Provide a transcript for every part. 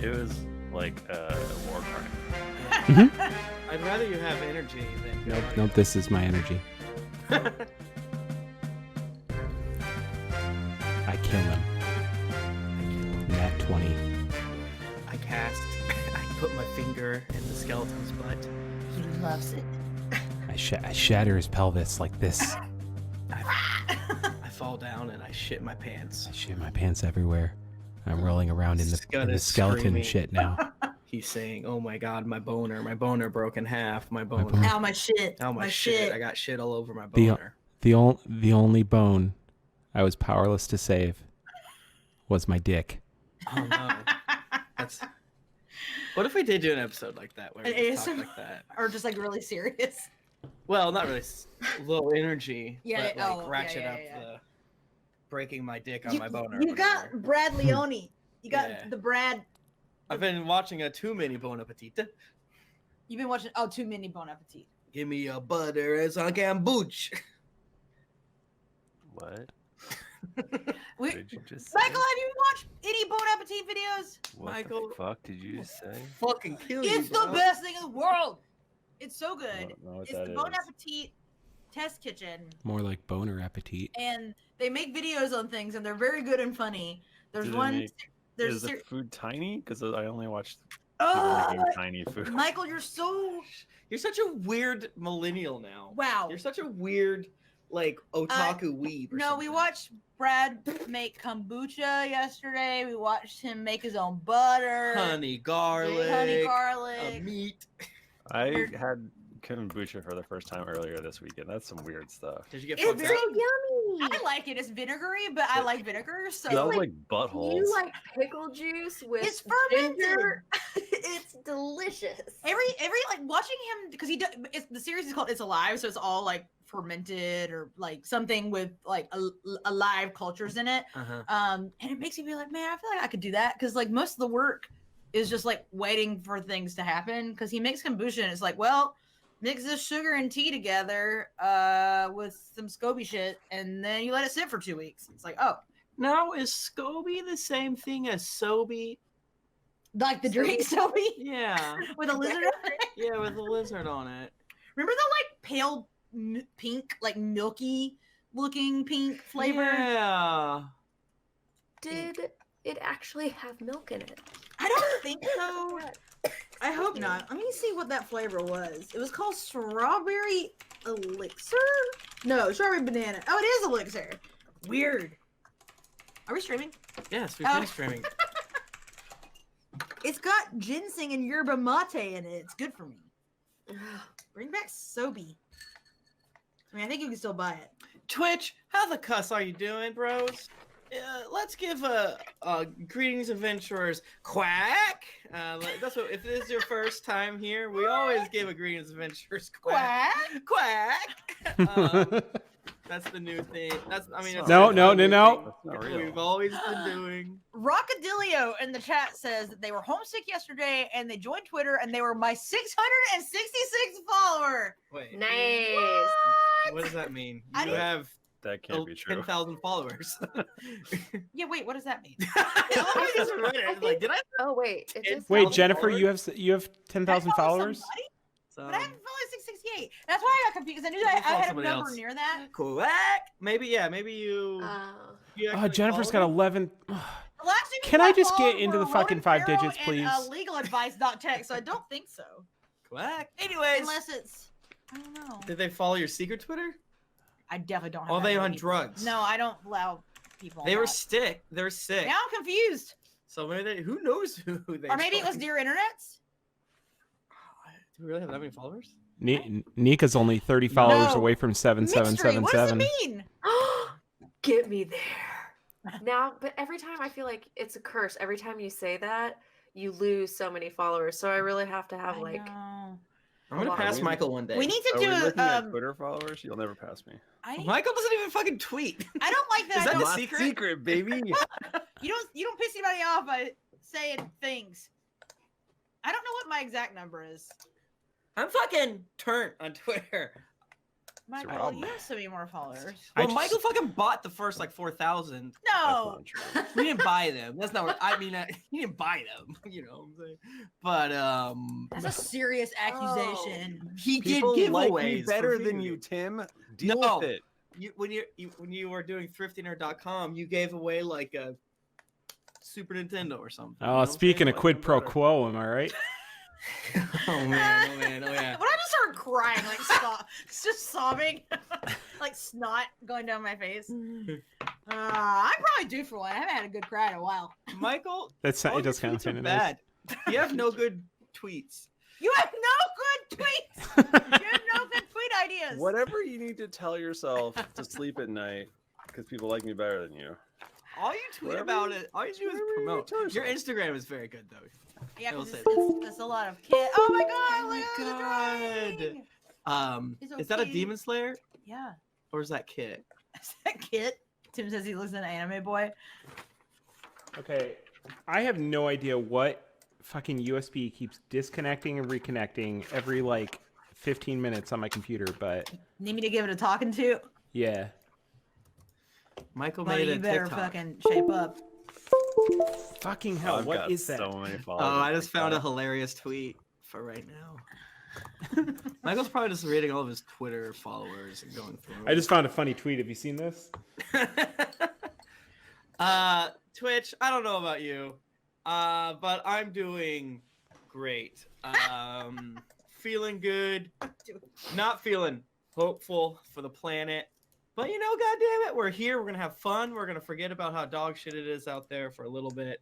It was like a war crime. I'd rather you have energy than. Nope. This is my energy. I kill him. Nat 20. I put my finger in the skeleton's butt. He loves it. I shatter his pelvis like this. I fall down and I shit my pants. I shit my pants everywhere. I'm rolling around in the skeleton screaming. shit now. He's saying, "Oh my god, my boner broke in half, my boner. Ow, my shit. Ow, my shit. I got shit all over my The- boner." The only bone I was powerless to save was my dick. Oh no. What if we did do an episode like that where we just talk like that? Or just like really serious. Well, not really low energy. Yeah, but like ratchet up the breaking my dick on my boner. You got Brad Leone. You got Yeah. the Brad. I've been watching a Too Many Bon Appetit. You've been watching Too Many Bon Appetit. Give me your butter as I can booch. What? We, Did you just say? Michael, have you watched any Bon Appetit videos? What Michael- the fuck did you just say? Fucking kill you, It's the bro. best thing in the world. It's so I good. don't know what It's that the Bon is. Appetit test kitchen, More like boner appetit. and they make videos on things, and they're very good and funny. There's Do they one. make- There's Is a the food tiny? Because I only watched people Oh, making tiny food. Michael, you're so You're such a weird millennial now. wow. You're such a weird, like, otaku weeb. Or No, we something. watched Brad make kombucha yesterday. We watched him make his own butter. honey garlic, Honey garlic. meat. I had kombucha for the first time earlier this weekend. That's some weird stuff. Did you get It's fucked very up? I like it. It's vinegary, but I like vinegar. So Smells like- like buttholes. You like pickle juice with It's fermented. ginger. It's delicious. every like watching him because the series is called It's Alive, so it's all like fermented or like something with like alive cultures in it. Uh-huh. And it makes me be like, man, I feel like I could do that because like most of the work is just like waiting for things to happen. Because he makes kombucha and it's like, well, mix this sugar and tea together with some SCOBY shit, and then you let it sit for 2 weeks. It's like, oh, Now, is SCOBY the same thing as SOBY? like the drink SCOBY Yeah. with a lizard on it. Yeah, with a lizard on it. Remember the like pale pink, like milky looking pink flavor? Yeah. Did it actually have milk in it? I don't think so. I hope not. Let me see what that flavor was. It was called strawberry elixir? No, strawberry banana. Oh, it is elixir. Weird. Are we streaming? Yes, we've Oh. been streaming. It's got ginseng and yerba mate in it. It's good for me. Bring back SOBY. I mean, I think you can still buy it. Twitch, how the cuss are you doing, bros? Let's give a greetings adventurers quack. That's what if this is your first time here, we always give a greetings adventurers quack. Quack. That's the new thing. That's No. That's not what real. we've always been doing. Rockadilio in the chat says that they were homesick yesterday and they joined Twitter and they were my 666 follower. Wait, Nice. what does that mean? I You didn't- have That can't be true. 10,000 followers. Yeah, wait, what does that mean? I just read it. I was like, did I? Oh wait, it just Wait, 10,000 Jennifer, followers? you have 10,000 followers? But I haven't followed 668. That's why I got confused. I knew that I follow had a somebody number else. near that. Quack. Maybe you. you Oh, actually Jennifer's got follow me? 11. The last two Can people I just followed get into were the fucking Rowan 5 Farrow digits, and, please? legaladvice.tech, so I don't think so. Quack. Anyways, Unless it's, I don't know. did they follow your secret Twitter? I definitely don't have Or that they many on people. drugs? No, I don't allow people. They on were that. sick. They're sick. Now I'm confused. So maybe they. Who knows who they? Or maybe it was followed. Dear Internets. Do we really have that many followers? Nika's only 30 followers No. away from Mystery, what does it 7777. mean? Get me there. Now, but every time I feel like it's a curse. Every time you say that, you lose so many followers. So I really have to have I like know. I'm gonna Wow. pass Michael one day. We need to Are do we looking at a. Twitter followers? You'll never pass me. Michael doesn't even fucking tweet. I don't like that. Is I that don't, the secret? baby. you don't piss anybody off by saying things. I don't know what my exact number is. I'm fucking turnt on Twitter. Michael, problem. you have so many more followers. Well, Michael fucking bought the first like 4,000. No. He didn't buy them. That's not what I mean. He didn't buy them. You know what I'm saying? But That's a serious accusation. he People did like giveaways me for better than food. you, Tim. Deal No. with it. When you were doing thriftinerd.com, you gave away like a Super Nintendo or something. You know Oh, what I'm speaking saying? of Like, quid I'm pro better. quo, am I right? Oh man, oh man, oh yeah. When I just started crying, like just sobbing, like snot going down my face. I probably do for one. I haven't had a good cry in a while. Michael, That's all it. Does your kind tweets of are kind of bad. You have no good tweets. You have no good tweets. You have no good tweet ideas. Whatever you need to tell yourself to sleep at night, because people like me better than you. All you tweet Whatever about you- it, all you do is whatever you promote. tell Your yourself. Instagram is very good though. Yeah, I will 'cause say it's a lot of kids. Oh my god! Oh Look my at the God. drawing. It's Is that a okay. Demon Slayer Yeah. or is that Kit? Is that Kit? Tim says he looks like an anime boy. Okay, I have no idea what fucking USB keeps disconnecting and reconnecting every like 15 minutes on my computer, but Need me to give it a talking to? yeah. Michael Buddy, made a you better TikTok. fucking shape up. Fucking hell, I've what got is that? so many followers. Oh, I just like found a that. hilarious tweet for right now. Michael's probably just reading all of his Twitter followers and going through. I just found a funny tweet. Have you seen this? Twitch, I don't know about you, but I'm doing great. Feeling good, not feeling hopeful for the planet, but you know, goddamn it, we're here. We're gonna have fun. We're gonna forget about how dog shit it is out there for a little bit.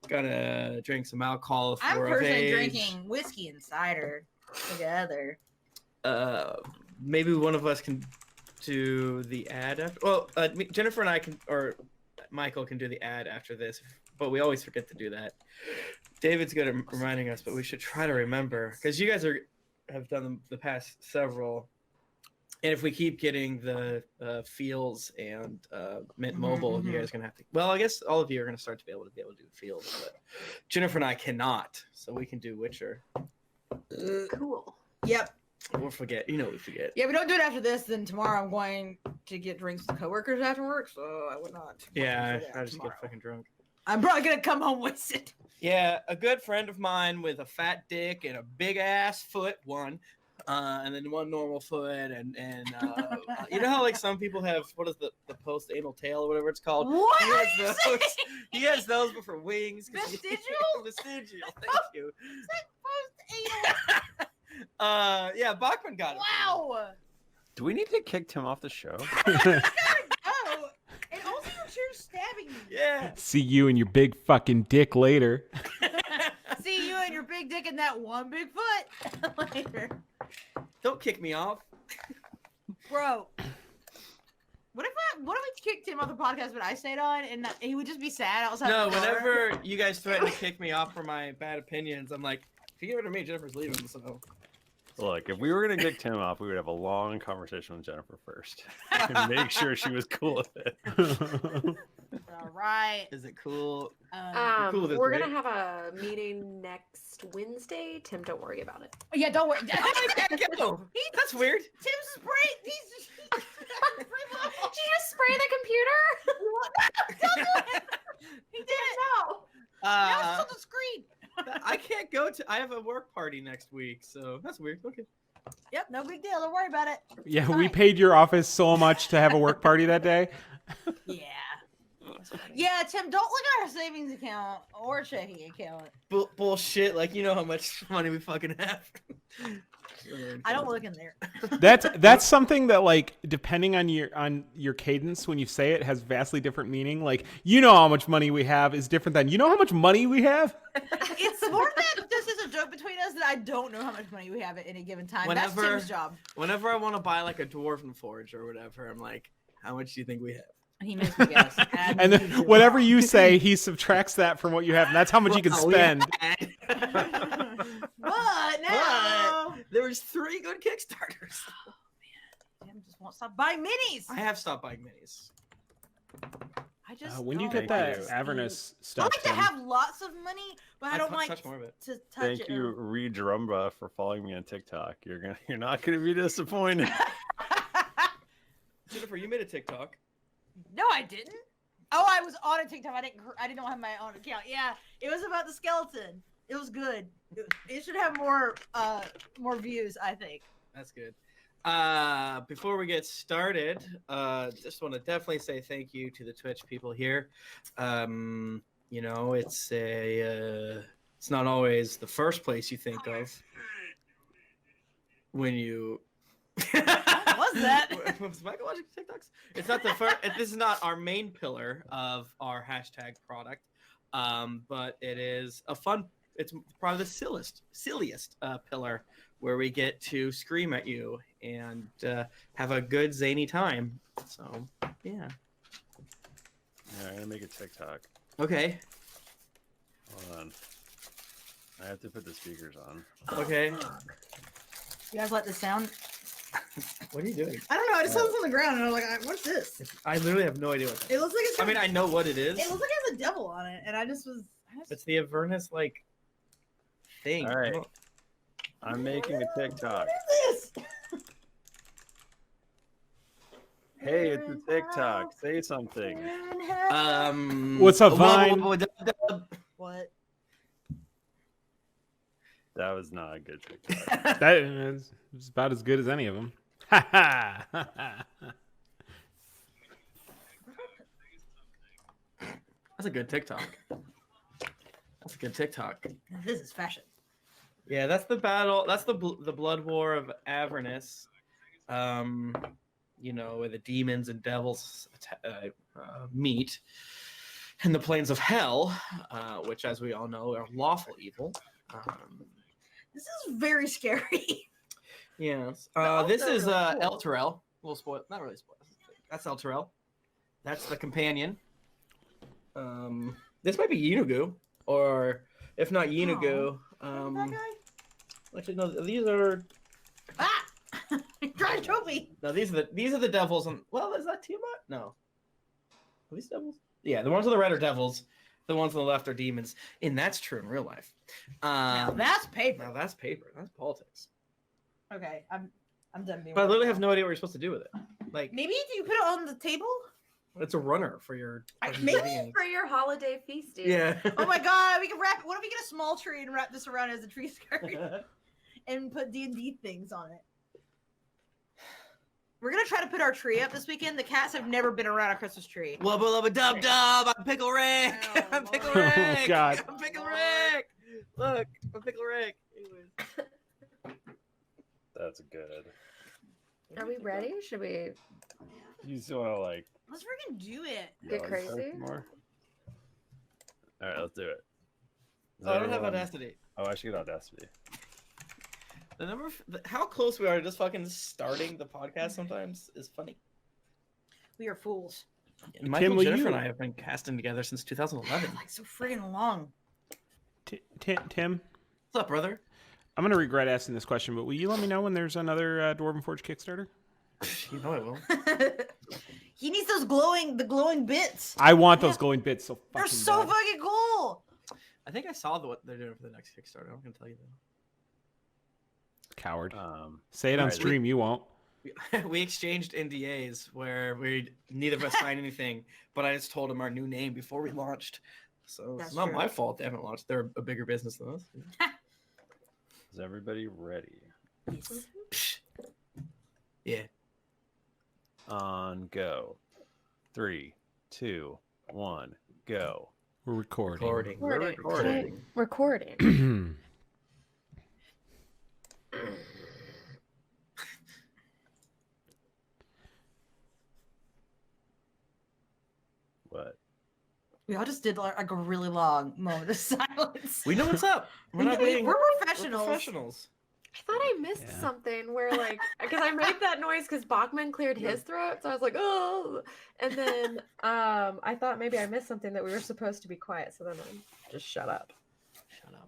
Gonna drink some alcohol if I'm we're of personally age. drinking whiskey and cider together. Maybe one of us can do the ad after. Well, Jennifer and I can, or Michael can do the ad after this, but we always forget to do that. David's good at reminding us, but we should try to remember because you guys have done the past several, and if we keep getting the feels and Mint Mobile, you guys are gonna have to. Well, I guess all of you are gonna start to be able to do feels, but Jennifer and I cannot, so we can do Witcher. Cool. Yep. We'll forget. You know, we forget. Yeah, we don't do it after this. Then tomorrow I'm going to get drinks with coworkers after work, so I would not. Yeah, do that I just tomorrow. get fucking drunk. I'm probably gonna come home wasted. Yeah, a good friend of mine with a fat dick and a big ass foot, one, and then one normal foot, and you know how like some people have what is the post anal tail or whatever it's called? What He are has you those. saying? He has those, but for wings. Vestigial? Vestigial. Thank you. Post-anal. Yeah, Bachmann got it. Wow. Do we need to kick Tim off the show? Oh, and also your chair's stabbing me. Yeah. See you and your big fucking dick later. See you and your big dick and that one big foot later, Don't kick me off. bro. What if we kicked him off the podcast, but I stayed on, and he would just be sad outside? No, the door? whenever you guys threaten to kick me off for my bad opinions, I'm like, if you give it to me, Jennifer's leaving, so. Look, if we were gonna kick Tim off, we would have a long conversation with Jennifer first and make sure she was cool with it. All right. Is it cool? We're cool with this, gonna right? have a meeting next Wednesday. Tim, don't worry about it. Yeah, don't worry. I can't go. That's weird. Tim's spray. He's Did you just spray the computer? Don't do it. He did it. No. Now it's on the screen. I can't go to. I have a work party next week, so that's weird. Okay. Yep, no big deal. Don't worry about it. Yeah, Fine. we paid your office so much to have a work party that day. Yeah. Yeah, Tim, don't look at our savings account or checking account. Bullshit. Like you know how much money we fucking have. I don't look in there. That's something that like depending on your cadence when you say it has vastly different meaning. Like you know how much money we have is different than you know how much money we have. It's more that this is a joke between us that I don't know how much money we have at any given time. That's Whenever- Tim's job. Whenever I want to buy like a dwarven forge or whatever, I'm like, how much do you think we have? He makes me guess. And then whatever you say, he subtracts that from what you have, and that's how much you can Well, we spend. had- But now There was 3 good Kickstarters. Tim just won't stop buying minis. I have stopped buying minis. I just When do you don't get Thank that you. Avernus I stuff? like to Tim? have lots of money, but I don't like touch more of it. to touch Thank it. you, Reed Drumba, for following me on TikTok. You're not gonna be disappointed. Jennifer, you made a TikTok. No, I didn't. Oh, I was on a TikTok. I didn't have my own account. Yeah, it was about the skeleton. It was good. It should have more views, I think. That's good. Before we get started, just want to definitely say thank you to the Twitch people here. You know, it's not always the first place you think of when you. What was that? Was Michael watching TikToks? It's not the first. This is not our main pillar of our hashtag product, but it is a fun. It's probably the silliest pillar where we get to scream at you and have a good zany time. So yeah. I'm gonna make a TikTok. Okay. Hold on. I have to put the speakers on. Okay. You guys like the sound? What are you doing? I don't know. I just saw this on the ground and I was like, "What's this?" I literally have no idea what that is. It looks like it's. I mean, I know what it is. It looks like it has a devil on it, and I just was. It's the Avernus like thing. All right. I'm making a TikTok. What is this? Hey, it's a TikTok. Say something. What's up, Vine? What? That was not a good TikTok. That is about as good as any of them. Ha ha! That's a good TikTok. That's a good TikTok. This is fashion. Yeah, that's the battle. That's the blood war of Avernus. You know, where the demons and devils meet, and the plains of hell, which, as we all know, are lawful evil. This is very scary. Yes. But This also is really cool. El Terrell. We'll spoil. Not really spoil. That's El Terrell. That's the companion. This might be Yinugu, or if not Yinugu, That guy? actually no. These are Ah! Dry Toby. no. These are the devils. And well, is that Tiamat? No. Are these devils? Yeah, the ones on the right are devils. The ones on the left are demons. And that's true in real life. Now that's paper. Now that's paper. That's politics. Okay, I'm done being. But I literally have no idea what you're supposed to do with it. Like, Maybe do you put it on the table? it's a runner for your. Maybe. For your holiday feasting. Yeah. Oh my god, we can wrap. What if we get a small tree and wrap this around as a tree skirt and put D&D things on it? We're gonna try to put our tree up this weekend. The cats have never been around a Christmas tree. Wubba lubba dub dub. I'm Pickle Rick. Oh, I'm Pickle Lord. Rick. Oh, God. I'm Pickle Rick. Look, I'm Pickle Rick. Anyways. That's good. Are we ready? Should we? You just want to like Let's freaking do it. Get yell crazy? some more? All right, let's do it. Is Oh, I don't have everyone- Audacity. Oh, I should get Audacity. The number of, how close we are to just fucking starting the podcast sometimes is funny. We are fools. Michael, will Jennifer, you- and I have been casting together since 2011. Like so friggin' long. Tim, What's up, brother? I'm gonna regret asking this question, but will you let me know when there's another Dwarven Forge Kickstarter? You know I will. He needs those glowing bits. I want those glowing bits so fucking They're so bad. fucking cool. I think I saw what they're doing for the next Kickstarter. I'm gonna tell you Coward. Um, Say it on alright, stream. You won't. that. We exchanged NDAs where we neither of us signed anything, but I just told them our new name before we launched. So That's it's not true. my fault they haven't launched. They're a bigger business than us. is everybody ready? Yeah. On go. 3, 2, 1, go. We're recording. Recording. We're Recording. recording. Recording. What? We all just did like a really long moment of silence. We know what's up. We're not waiting. We're We're professionals. professionals. I thought I missed Yeah. something where, like, because I made that noise because Bachmann cleared his throat, so I was like, oh, and then I thought maybe I missed something that we were supposed to be quiet, so then I just shut up. Shut up.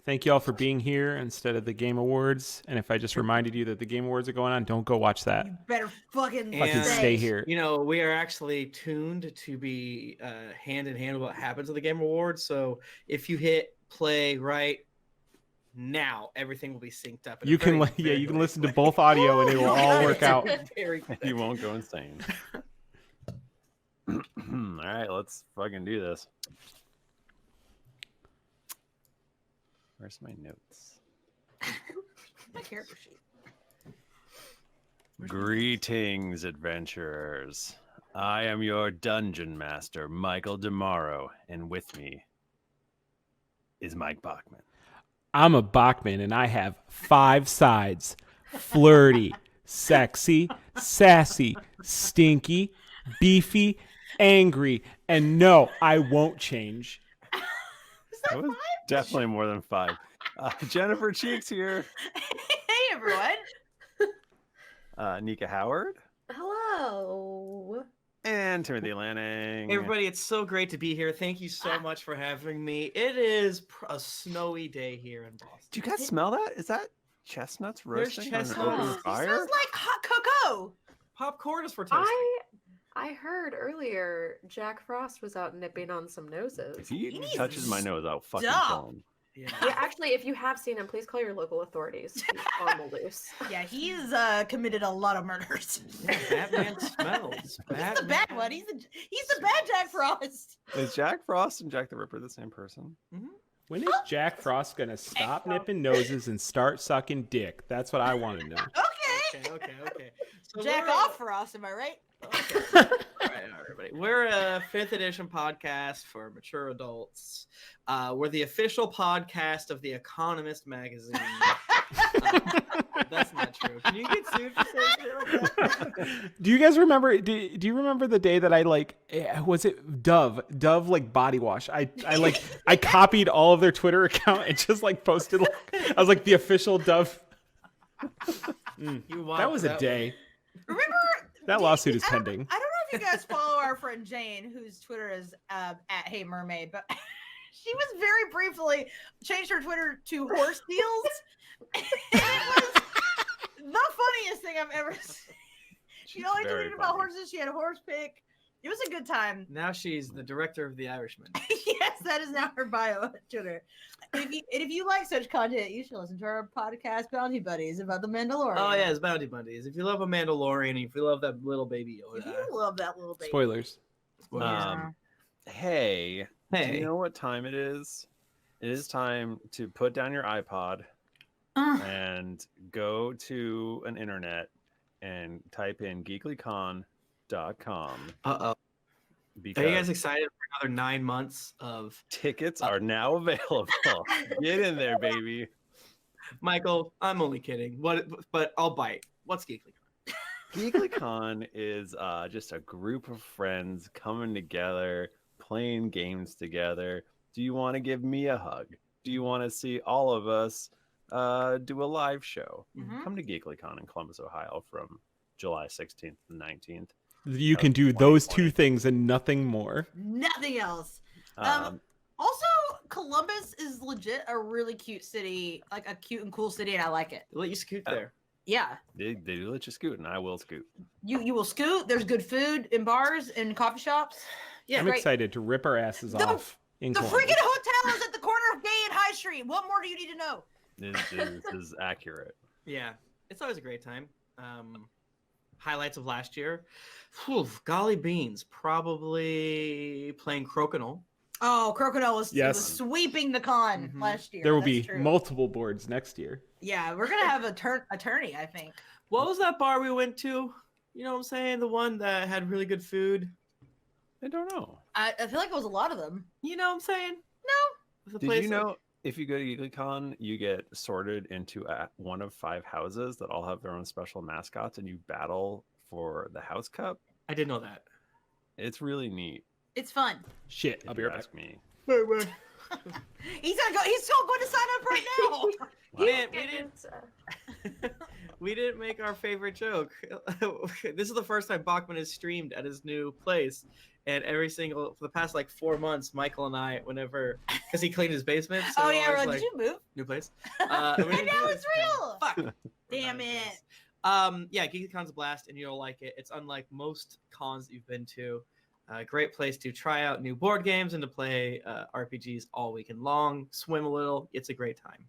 Thank you all for being here instead of the Game Awards. And if I just reminded you that the Game Awards are going on, don't go watch that. You better fucking Fucking stay here. You know, we are actually tuned to be hand in hand with what happens at the Game Awards. So if you hit play right now everything will be synced up. in a You can very, you can very listen to way. both audio and it will all work out. Very good. You won't go insane. All right, let's fucking do this. Where's my notes? My character sheet. Greetings, adventurers. I am your dungeon master, Michael DiMauro, and with me is Mike Bachmann. I'm a Bachmann and I have 5 sides: flirty, sexy, sassy, stinky, beefy, angry, and no, I won't change. That was definitely more than 5. Jennifer Cheeks here. Hey everyone. Nika Howard. Hello. And Timothy Lanning. Hey everybody, it's so great to be here. Thank you so much for having me. It is a snowy day here in Boston. Do you guys smell that? Is that chestnuts There's roasting on an chestnuts. open It fire? Smells like hot cocoa. Popcorn is for toasting. I heard earlier Jack Frost was out nipping on some noses. If he He touches my nose, I'll fucking stop. kill him. Yeah. Yeah, actually, if you have seen him, please call your local authorities. He's on the loose. Yeah, he's committed a lot of murders. Yeah, Batman smells. He's the bad one. He's the bad Jack Frost. Is Jack Frost and Jack the Ripper the same person? When is Jack Frost gonna stop nipping noses and start sucking dick? That's what I want to know. Okay. Okay. So Jack we're- off Frost, am I right? Okay. All right, everybody. We're a 5th edition podcast for mature adults. We're the official podcast of The Economist magazine. That's not true. Can you get sued for saying shit like that? Do you guys remember? Do you remember the day that I was it Dove like body wash? I copied all of their Twitter account and just like posted. I was like the official Dove. You wild That was for a day. Remember That lawsuit is pending. I don't know if you guys follow our friend Jane, whose Twitter is at Hey Mermaid, but she was very briefly changed her Twitter to horse deals. And it was the funniest thing I've ever seen. She only very tweeted about funny. horses. She had a horse pick. It was a good time. Now she's the director of The Irishman. Yes, that is now her bio on Twitter. If you like such content, you should listen to our podcast, Bounty Buddies, about the Mandalorian. Oh yeah, it's Bounty Buddies. If you love a Mandalorian, if you love that little baby If Yoda, you love that little baby. Spoilers. Yeah. Hey, do Hey. you know what time it is? It is time to put down your iPod and go to an internet and type in geeklycon.com. Are Because you guys excited for another 9 months of tickets are now available. Get in there, baby. Michael? I'm only kidding. But I'll bite. What's GeeklyCon? GeeklyCon is just a group of friends coming together, playing games together. Do you want to give me a hug? Do you want to see all of us do a live show? Mhm. Come to GeeklyCon in Columbus, Ohio from July 16th to 19th. You can do those 2 things and nothing more. Nothing else. Um, Also, Columbus is legit a really cute city, like a cute and cool city, and I like it. They let you scoot there. Yeah, they do let you scoot, and I will scoot. you will scoot. There's good food in bars and coffee shops. Yeah, I'm great. excited to rip our asses The- off in The Columbus. freaking hotel is at the corner of Gay and High Street. What more do you need to know? This is accurate. Yeah, it's always a great time. Highlights of last year. Whew, golly beans. Probably playing Crokinole. Oh, Crocodile was Yes. sweeping the con Mhm. last year. There will That's be true. multiple boards next year. Yeah, we're gonna have a attorney, I think. What was that bar we went to? You know what I'm saying? The one that had really good food. I don't know. I feel like it was a lot of them. You know what I'm saying? No. The Did place you know if you go to GeeklyCon, you get sorted into one of 5 houses that all have their own special mascots, and you battle for the house cup? I didn't know that. It's really neat. It's fun. Shit, If I'll be you right back. ask me. He's still going to sign up right now. Man, we didn't make our favorite joke. This is the first time Bachmann has streamed at his new place, and for the past like 4 months, Michael and I, whenever, because he cleaned his basement. So Oh yeah, I we're was like, did you move? new place. And we didn't do now this. it's real. Fuck. Damn We're it. bad. Yeah, GeeklyCon's a blast, and you'll like it. It's unlike most cons that you've been to. Great place to try out new board games and to play RPGs all weekend long. Swim a little. It's a great time.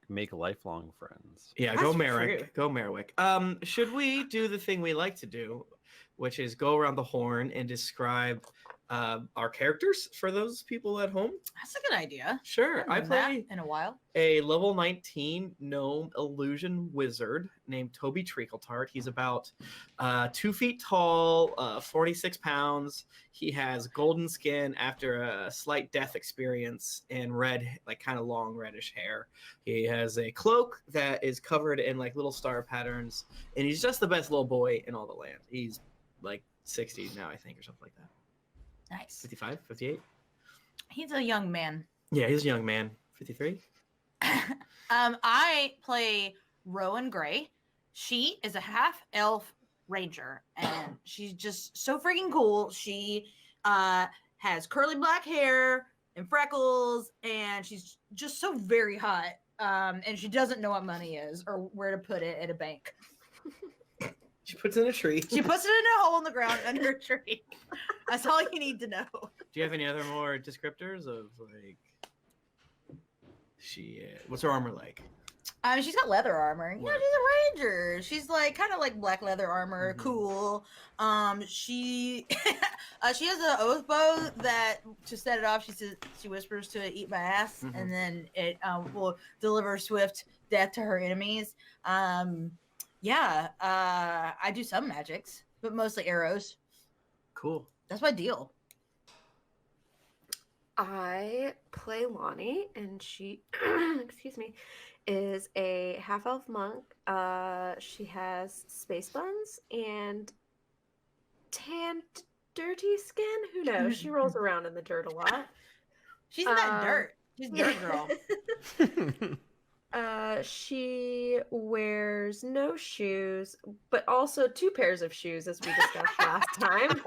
make lifelong friends. Yeah, That's go Merrick. true. Go Merrick. Should we do the thing we like to do, which is go around the horn and describe our characters for those people at home? That's a good idea. Sure. I haven't done play that in a while. a level 19 gnome illusion wizard named Toby Treacletart. He's about 2 feet tall, 46 pounds. He has golden skin after a slight death experience and red, like kind of long reddish hair. He has a cloak that is covered in like little star patterns, and he's just the best little boy in all the land. He's like 60 now, I think, or something like that. Nice. 55, 58? He's a young man. Yeah, he's a young man. 53? I play Rowan Grey. She is a half elf ranger, and she's just so freaking cool. She has curly black hair and freckles, and she's just so very hot. And she doesn't know what money is or where to put it at a bank. She puts it in a tree. She puts it in a hole in the ground under a tree. That's all you need to know. Do you have any other more descriptors of like what's her armor like? She's got leather armor. You know, What? she's a ranger. She's like kind of like black leather armor, cool. She has an oath bow that to set it off. She says she whispers to it, "Eat my ass," and then it will deliver swift death to her enemies. I do some magics, but mostly arrows. Cool. That's my deal. I play Lahni, and she, excuse me, is a half-elf monk. She has space buns and tanned, dirty skin. Who knows? She rolls around in the dirt a lot. She's in that dirt. She's a dirt girl. She wears no shoes, but also 2 pairs of shoes, as we discussed last time.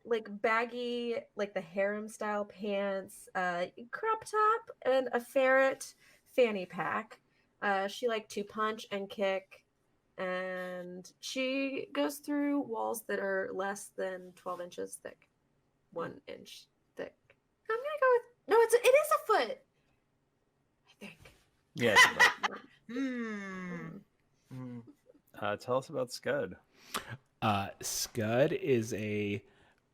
Like baggy, like the harem style pants, crop top, and a ferret fanny pack. She liked to punch and kick, and she goes through walls that are less than 12 inches thick, 1 inch thick. I'm gonna go with no. It is a foot, I think. Yeah. Tell us about Skud. Skud is a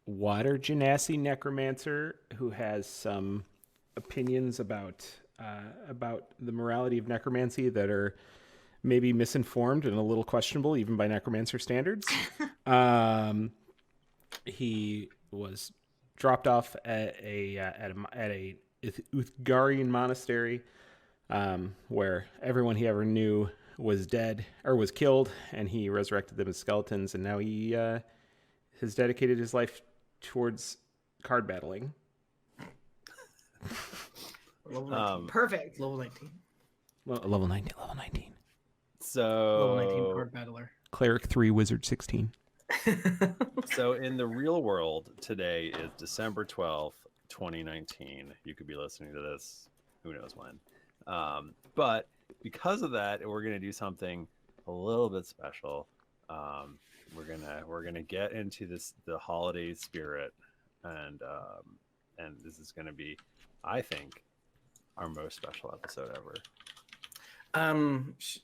water genasi necromancer who has some opinions about the morality of necromancy that are maybe misinformed and a little questionable even by necromancer standards. He was dropped off at a Uthgarian monastery where everyone he ever knew was dead or was killed, and he resurrected them as skeletons, and now he has dedicated his life towards card battling. Perfect. Level 19. Level 19. So Level 19 card battler. Cleric 3, Wizard 16. So in the real world, today is December 12th, 2019. You could be listening to this, who knows when. But because of that, we're going to do something a little bit special. We're gonna get into the holiday spirit, and this is going to be, I think, our most special episode ever.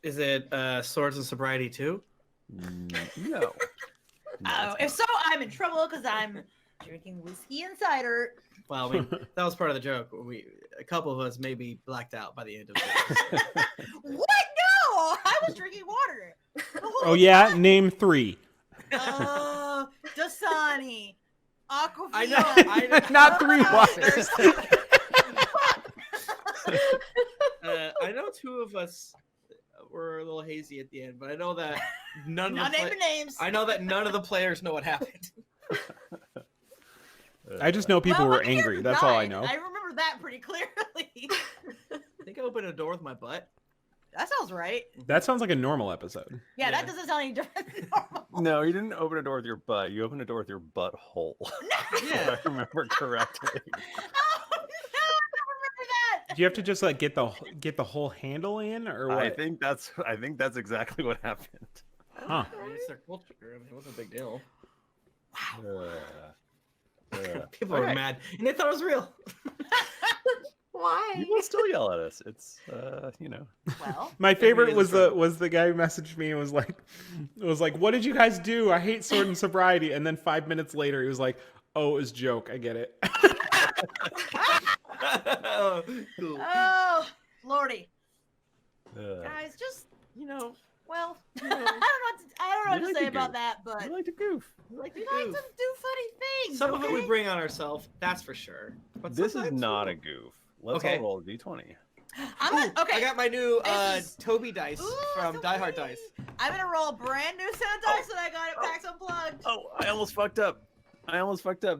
Is it Swords and Sobriety too? No. Oh, if so, I'm in trouble because I'm drinking whiskey and cider. Well, that was part of the joke. A couple of us may be blacked out by the end of this. What? No, I was drinking water. Oh yeah, name 3. Dasani, Aquafina. I know. Not 3 waters. I know 2 of us were a little hazy at the end, but I know that none Not naming names. I know that none of the players know what happened. I just know people Well, were my angry. character That's all I died. know. I remember that pretty clearly. I think I opened a door with my butt. That sounds right. That sounds like a normal episode. Yeah, Yeah. that doesn't sound any different than normal. No, you didn't open a door with your butt. You opened a door with your butthole. Yeah. If I remember correctly. Oh, no, I don't remember that. Do you have to just like get the whole handle in, or what? I think that's exactly what happened. Huh. I mean, it's their culture. I mean, it wasn't a big deal. Yeah. People were Alright. mad, and they thought it was real. Why? People still yell at us. It's Well, My favorite was the the guy who messaged me and was like, what did you guys do? I hate sword and sobriety. And then 5 minutes later, he was like, oh, it was a joke. I get it. Oh, cool. oh, Lordy. uh, Guys, just, You well, know, I don't know what We to like say to about goof. that, but we like to goof. we like to we like goof. to do funny things. Some of it we okay? bring on ourselves, that's for sure. But This is sometimes not we- a goof. Let's Okay. all roll a d20. Okay. I got my new This is- Toby dice Ooh, from so Die Hard pretty. Dice. I'm gonna roll a brand new set of dice that I got at PAX Unplugged. Oh, I almost fucked up.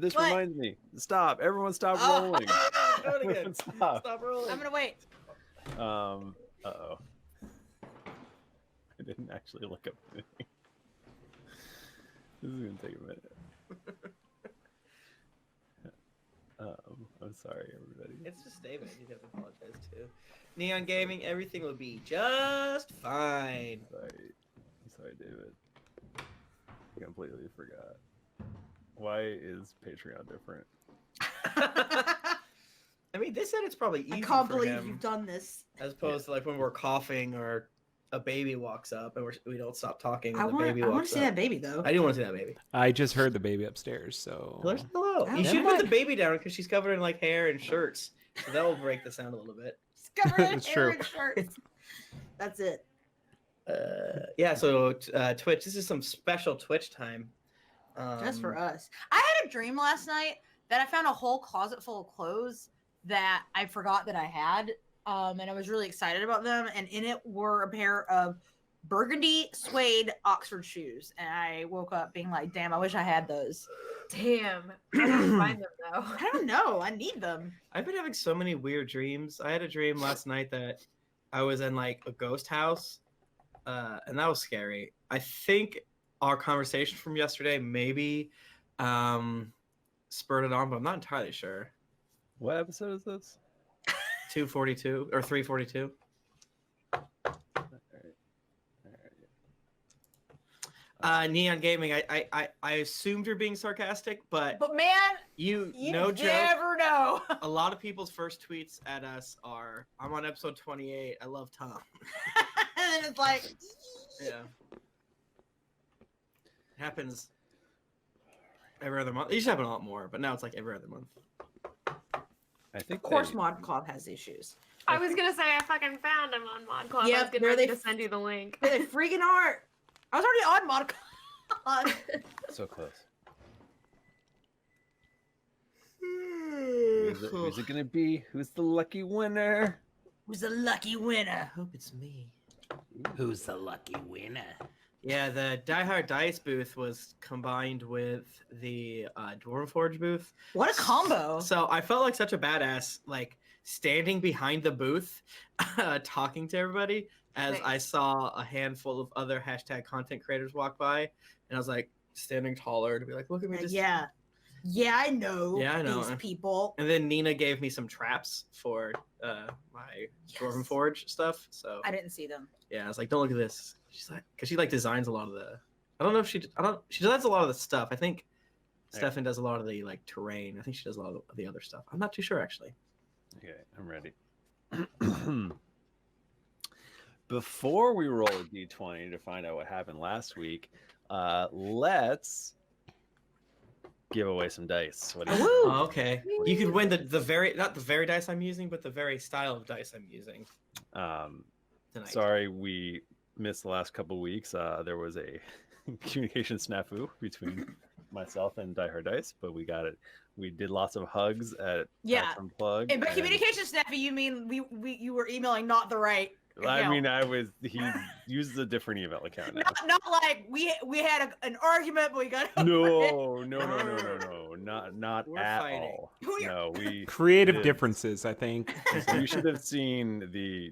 This What? reminds me. Stop. Everyone stop Oh. rolling. Do it again. Everyone stop. Stop rolling. I'm gonna wait. Uh-oh. I didn't actually look up anything. This is gonna take a minute. I'm sorry, everybody. It's just David. You have to apologize too. Neon Gaming, everything will be just fine. I'm sorry, David. I completely forgot. Why is Patreon different? I mean, they said it's probably easy I can't for believe him, you've done this. as opposed to like when we're coughing or a baby walks up and we don't stop talking when I the want baby to walks see up. that baby though. I do want to see that baby. I just heard the baby upstairs, so Hello. Oh, You should never put the mind. baby down because she's covered in like hair and shirts, so that will break the sound a little bit. It's covered in It's hair true. and shirts. That's it. Yeah. So Twitch. This is some special Twitch time. Just for us. I had a dream last night that I found a whole closet full of clothes that I forgot that I had. And I was really excited about them. And in it were a pair of burgundy suede Oxford shoes. And I woke up being like, damn, I wish I had those. Damn. How do you find them though? I don't know. I need them. I've been having so many weird dreams. I had a dream last night that I was in like a ghost house, and that was scary. I think our conversation from yesterday maybe spurred it on, but I'm not entirely sure. What episode is this? 242 or 342. Neon Gaming. I assumed you're being sarcastic, but But man, you you no joke. never know. A lot of people's first tweets at us are, "I'm on episode 28. I love Tom." And it's like, Yeah. It happens every other month. It used to happen a lot more, but now it's like every other month. I think of course, they- Mod Club has these shoes. I was gonna say I fucking found him on Mod Club. I Yep, was getting there ready they to send you the link. They freaking are. I was already on Mod Club. so close. Who's Who's it gonna be? Who's the lucky winner? Who's the lucky winner? I hope it's me. who's the lucky winner? Yeah, the Die Hard Dice booth was combined with the Dwarven Forge booth. What a combo. So I felt like such a badass, like standing behind the booth, talking to everybody as I Nice. saw a handful of other hashtag content creators walk by, and I was like standing taller to be like, look at me. Just... Yeah. Yeah, I know. Yeah, I know. These people. And then Nina gave me some traps for my Dwarven Yes. Forge stuff. So I didn't see them. yeah, I was like, don't look at this. She's like, because she like designs a lot of the. I don't know if she designs a lot of the stuff. I think Stefan does a lot of the like terrain. I think she does a lot of the other stuff. I'm not too sure actually. Okay, I'm ready. Before we roll a d20 to find out what happened last week, let's give away some dice. What do you think? Oh, okay. You could win the very not the very dice I'm using, but the very style of dice I'm using tonight. Sorry, we missed the last couple weeks. There was a communication snafu between myself and Die Hard Dice, but we got it. We did lots of hugs at Yeah. Unplug. And by communication snappy, you mean you were emailing not the right. I account. mean, he uses a different email account now. Not like we had an argument, but we got over it. No, not We're at fighting. all. We're- No, we Creative Yeah. differences, I think. you should have seen the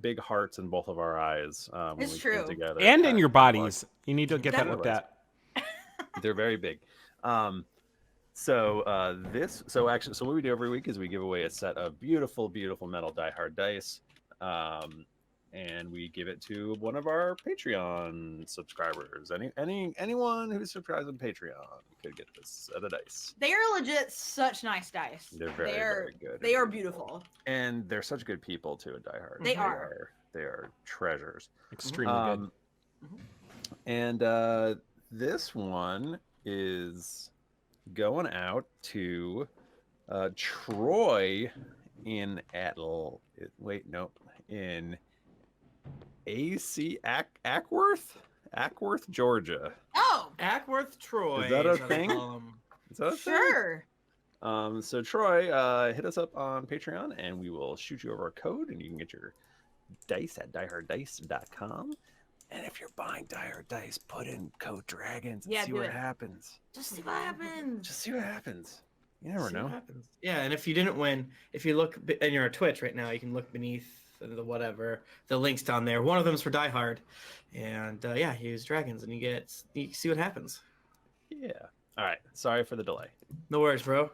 big hearts in both of our eyes when It's we true. came together. And at in your Unplugged. bodies. You need to get that looked at. They're very big. So what we do every week is we give away a set of beautiful metal Die Hard dice. and we give it to one of our Patreon subscribers. Anyone who subscribes on Patreon could get this set of dice. They are legit such nice dice. They're very good. They are beautiful. And they're such good people too at Die Hard. They are. They are treasures. Extremely good. And this one is going out to Troy in in Ackworth, Georgia. Oh, Ackworth, Troy. Is that a as I thing? call him. Is that a thing? sure. So Troy, hit us up on Patreon and we will shoot you over a code and you can get your dice at dieharddice.com. And if you're buying Die Hard Dice, put in code Dragons and see what happens. Just see what happens. Just see what happens. You never See know. what happens. Yeah, and if you didn't win, if you look and you're on Twitch right now, you can look beneath the links down there. One of them is for Die Hard, and yeah, you use dragons and you see what happens. Yeah. All right. Sorry for the delay. No worries, bro.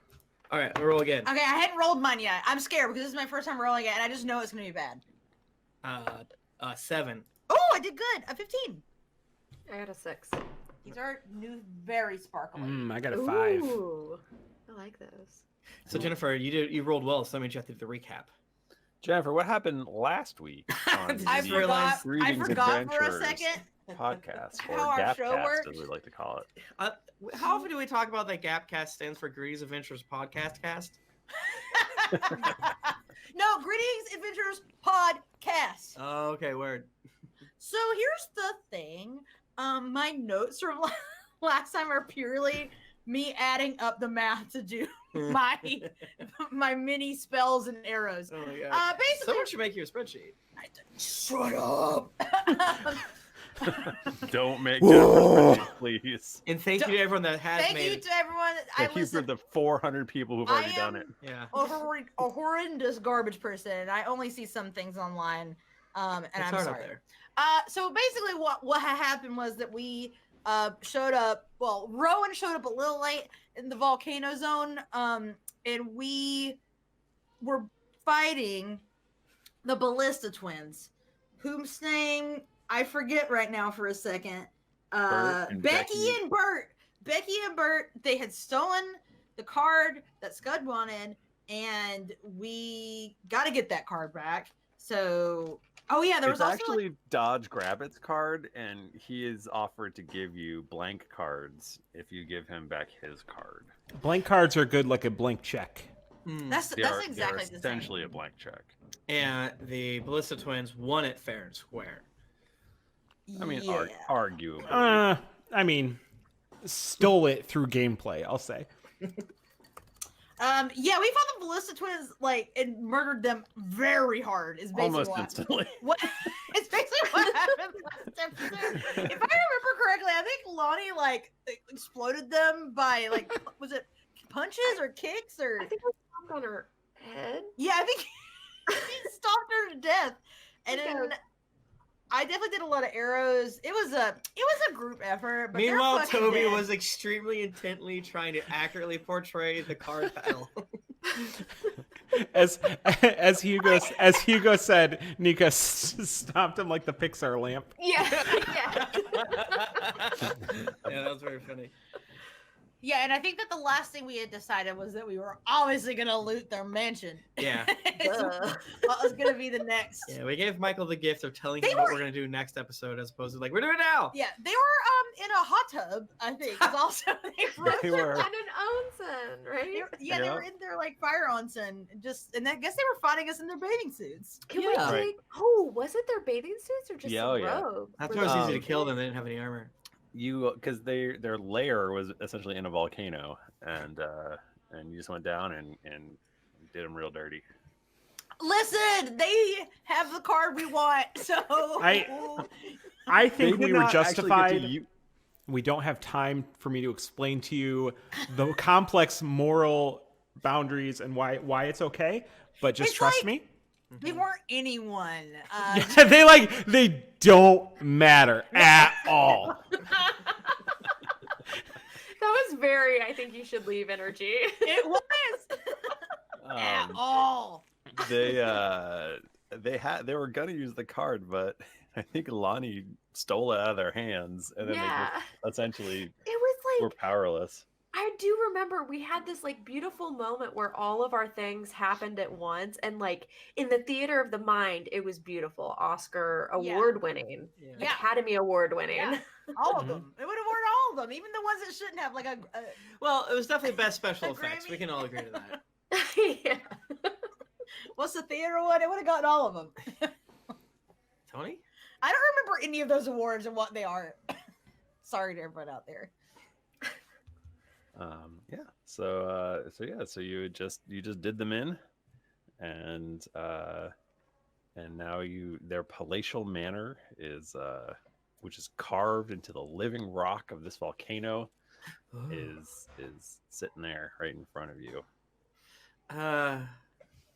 All right, we'll roll again. Okay, I hadn't rolled mine yet. I'm scared because this is my first time rolling it, and I just know it's gonna be bad. 7. Oh, I did good. A 15. I got a 6. These are new, very sparkly. I got a 5. Ooh, I like those. So Jennifer, you rolled well, so that means you have to do the recap. Jennifer, what happened last week on I the forgot- Greetings for a Adventures second podcast, or how our show Gapcast, works. as we like to call it? How often do we talk about that Gapcast stands for Greetings Adventures Podcast Cast? No, Greetings Adventures Podcast. Oh, okay, word. So here's the thing. My notes from last time are purely me adding up the math to do my mini spells and arrows. Oh my god. Basically, Someone should make you a spreadsheet. shut up. Don't make Jennifer, please. And thank you to everyone that has Thank made you it. to everyone. I Thank you for listen. the 400 people who've already done it. Yeah. A horrendous garbage person. I only see some things online, and It's I'm hard sorry. up there. So basically, what had happened was that we showed up. Well, Rowan showed up a little late in the volcano zone, and we were fighting the Ballista twins, whose name I forget right now for a second. Bert and Becky and Bert. Becky and Bert. They had stolen the card that Skud wanted, and we got to get that card back. So. Oh yeah, there was It's also actually Dodge Grabbit's card, and he is offered to give you blank cards if you give him back his card. Blank cards are good like a blank check. that's They are exactly the same. essentially a blank check. And the Ballista twins won it fair and square. I mean, yeah. arguably. I mean, stole it through gameplay, I'll say. Yeah, we fought the Ballista twins and murdered them very hard. Is basically Almost what. instantly. What? It's basically what happened last episode. If I remember correctly, I think Lahni exploded them by was it punches or kicks or? I think I stomped on her head. Yeah, I think he stomped her to death, and Okay. then I definitely did a lot of arrows. It was a group effort. But they're Meanwhile, fucking Toby dead. was extremely intently trying to accurately portray the card battle. As Hugo said, Nika stomped him like the Pixar lamp. Yeah, yeah. Yeah, that was very funny. Yeah, and I think that the last thing we had decided was that we were obviously gonna loot their mansion. Yeah. What was gonna be the next? Yeah, we gave Michael the gift of telling They him what were- we're gonna do next episode, as opposed to we're doing it now. Yeah, they were in a hot tub. I think. 'Cause also They were. And an onsen, right? they Yeah. were in their fire onsen. And I guess they were fighting us in their bathing suits. Can Yeah. we Right. take? Oh, was it their bathing suits or just Yeah, some oh, yeah. robe? That's Were why it was they- easy to kill them. They didn't have any armor. Because their lair was essentially in a volcano, and you just went down and did them real dirty. Listen, they have the card we want, so I think They we did were not actually get to justified. u- We don't have time for me to explain to you the complex moral boundaries and why it's okay, but just It's trust like- me. they weren't anyone. They don't matter at all. That was very. I think you should leave energy. It was at Um, all. they they were gonna use the card, but I think Lahni stole it out of their hands, and then they just essentially It was were like powerless. I do remember we had this like beautiful moment where all of our things happened at once, and like in the theater of the mind, it was beautiful. Oscar award winning, Yeah. Academy Award winning. Yeah. All of them. It would have worn all of them, even the ones that shouldn't have. Like a Well, it was definitely best special A effects. Grammy? We can all agree to that. Yeah. what's the theater one? It would have gotten all of them. Tony? I don't remember any of those awards and what they are. Sorry to everyone out there. Yeah. So you just did them in, and now their palatial manor is which is carved into the living rock of this volcano is sitting there right in front of you.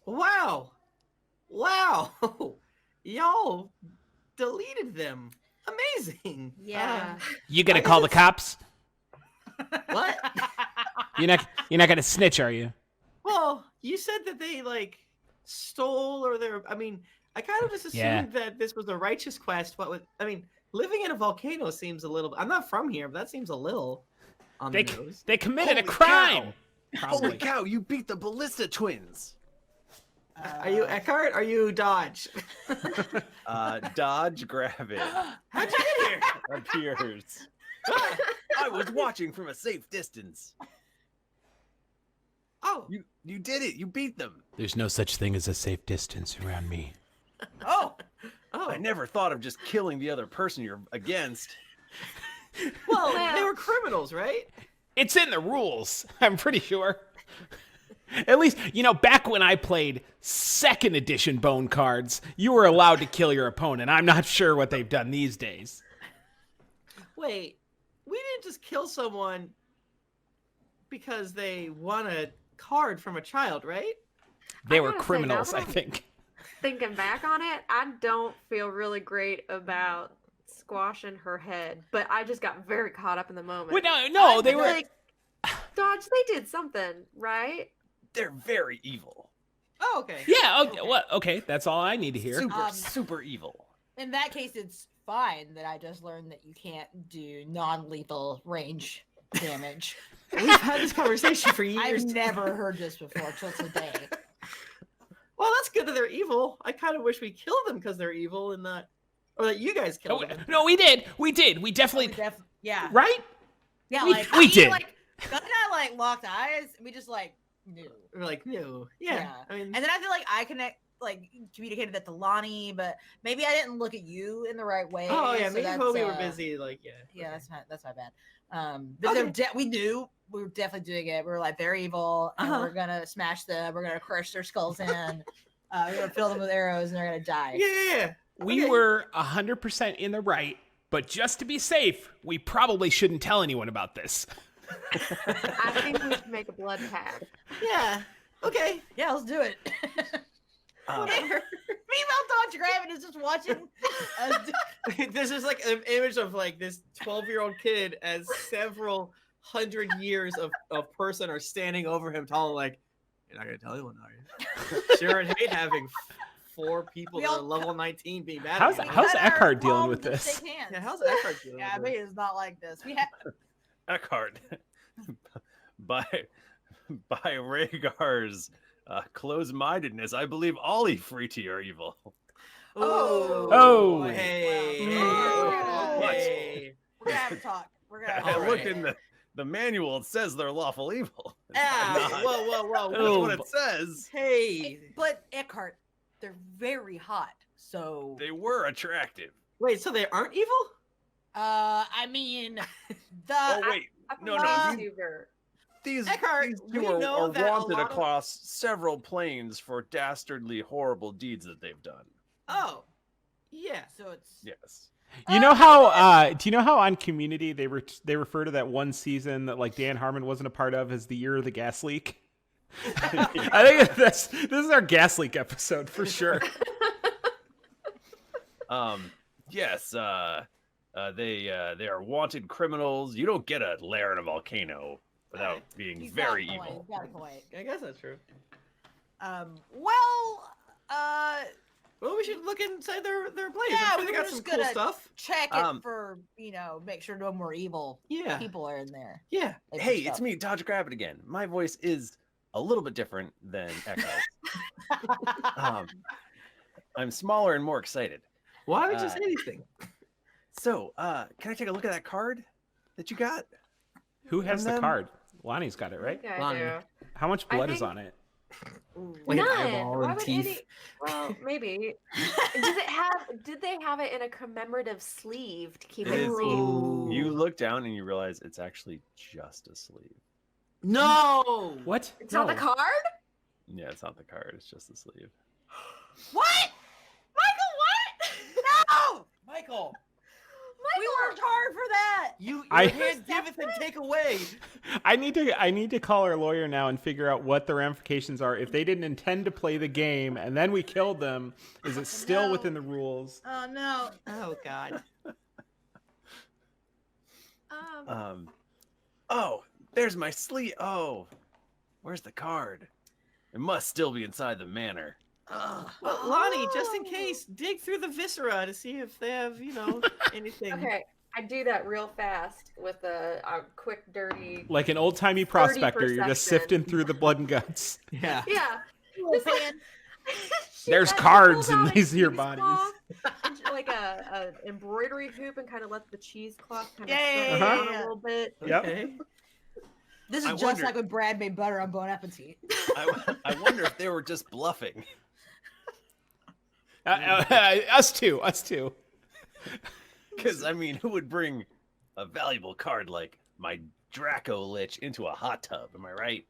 Wow. Y'all deleted them. Amazing. Yeah. You gonna call the cops? What? You're not gonna snitch, are you? Well, you said that they like stole or they're. I mean, I kind of just assumed that this was a righteous quest. Living in a volcano seems a little. I'm not from here, but that seems a little on the nose. They committed a Holy crime. Holy cow! You beat the Ballista twins. Are you Eckhart? Are you Dodge? Dodge Gravit How'd you get here? appears. I was watching from a safe distance. Oh, You did it. You beat them. There's no such thing as a safe distance around me. oh. I never thought of just killing the other person you're against. Well, they were criminals, right? It's in the rules, I'm pretty sure. At least, back when I played 2nd edition Bone cards, you were allowed to kill your opponent. I'm not sure what they've done these days. Wait, we didn't just kill someone because they won a card from a child, right? They were gotta say, criminals, now I that think. Thinking back on it, I don't feel really great about squashing her head, but I just got very caught up in the moment. Wait, no, they were like, Dodge, they did something, right? They're very evil. Oh, okay. Yeah, okay, well, okay, that's all I need to hear. Super evil. In that case, it's fine that I just learned that you can't do non-lethal range damage. We've had this conversation for years. I've never heard this before till today. Well, that's good that they're evil. I kind of wish we killed them because they're evil and not, or that you guys killed them. No, we did. We definitely. Yeah. Right? Yeah, We did. Like, Gun and I locked eyes. We just knew. We're like, no. Yeah. I mean, And then I feel like I communicated that to Lahni, but maybe I didn't look at you in the right way. oh yeah, so me and that's, Toby were busy. Yeah, that's my bad. But we knew we were definitely doing it. We were like, they're evil, and we're gonna smash them. We're gonna crush their skulls in. We're gonna fill them with arrows, and they're gonna die. Yeah. We were 100% in the right, but just to be safe, we probably shouldn't tell anyone about this. I think we should make a blood pact. Yeah. Okay. Yeah, let's do it. Meanwhile, Dodge Gravit is just watching us This is like an image of like this 12-year-old kid as several hundred years of person are standing over him, telling like, "You're not gonna tell anyone, are you?" Sure, I'd hate having 4 people that are level 19 being mad. How's at me. how's Our Eckhart dealing palms with and this? shake hands. Yeah, how's Eckhart dealing Yeah, I with bet this? it's not like this. We have Eckhart, by Rhaegar's close-mindedness, I believe all Ifriti are evil. Oh. Hey. Oh. Okay. we're gonna have to talk. We're gonna. I Have to looked talk. in the manual. It says they're lawful evil. It's Ah, not. whoa. That's what it says. Hey. But Eckhart, they're very hot. So They were attractive. Wait, so they aren't evil? I mean, the Oh wait, I'm no, a no. YouTuber. These Eckhart, two we are know that a wanted lot of- across several planes for dastardly, horrible deeds that they've done. Oh. Yeah. so it's Yes. You know how? Do you know how on Community they refer to that one season that like Dan Harmon wasn't a part of as the year of the gas leak? I think this is our gas leak episode for sure. Yes. They are wanted criminals. You don't get a lair in a volcano without being he's very got a point, evil. he's got a point. I guess that's true. Well, Well, we should look inside their place. Yeah, I'm sure we they were got just some cool gonna stuff. check it Um, for, make sure no more evil Yeah. people are in there. Yeah. Like, Hey, stuff. it's me, Dodge Rabbit again. My voice is a little bit different than Echo's. I'm smaller and more excited. Why would you say anything? So, can I take a look at that card that you got? Who has From the them? card? Lonnie's got it, right? Yeah, I Lonnie. do. How much I blood is think- on it? Like an None. eyeball Why and would teeth. Well, maybe. Did they have it in a commemorative sleeve to keep It it is. clean? Ooh. You look down and you realize it's actually just a sleeve. No. What? It's not the No. card? Yeah, it's not the card. It's just the sleeve. What? Michael, what? No! Michael, we worked hard for that. You I- your hand giveth and take away. I need to call our lawyer now and figure out what the ramifications are. If they didn't intend to play the game and then we killed them, is it still No. within the rules? Oh, no. Oh God. Oh, there's my sleeve. Oh, where's the card? It must still be inside the manor. Well, Lonnie, just in case, dig through the viscera to see if they have, anything. Okay, I do that real fast with a quick, dirty. Like an old timey prospector, you're just perception. sifting through the blood and guts. Yeah. Yeah. Little fan. There's She cards pulls in out a these here cheesecloth, and like a embroidery hoop, and kind of lets the cheesecloth kind of Yeah, swing yeah, around yeah. a little bit. Yep. Okay. This is I just wonder- like when Brad made butter on Bon Appetit. I wonder if they were just bluffing. Us too. Because, I mean, who would bring a valuable card like my Draco Lich into a hot tub? Am I right?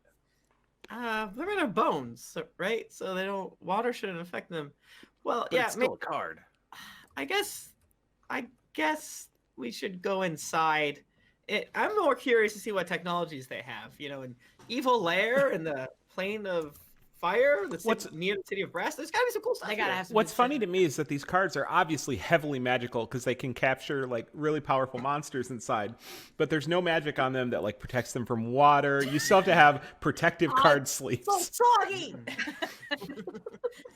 They're made of bones, right? So they don't. Water shouldn't affect them. Well, But yeah. it's still a card. I guess we should go inside. I'm more curious to see what technologies they have. An evil lair in the plane of fire that's near the city of Brass. There's gotta be some cool stuff. They gotta here. have some What's good funny shit. to me is that these cards are obviously heavily magical because they can capture like really powerful monsters inside, but there's no magic on them that like protects them from water. You still have to have protective card sleeves. So soggy.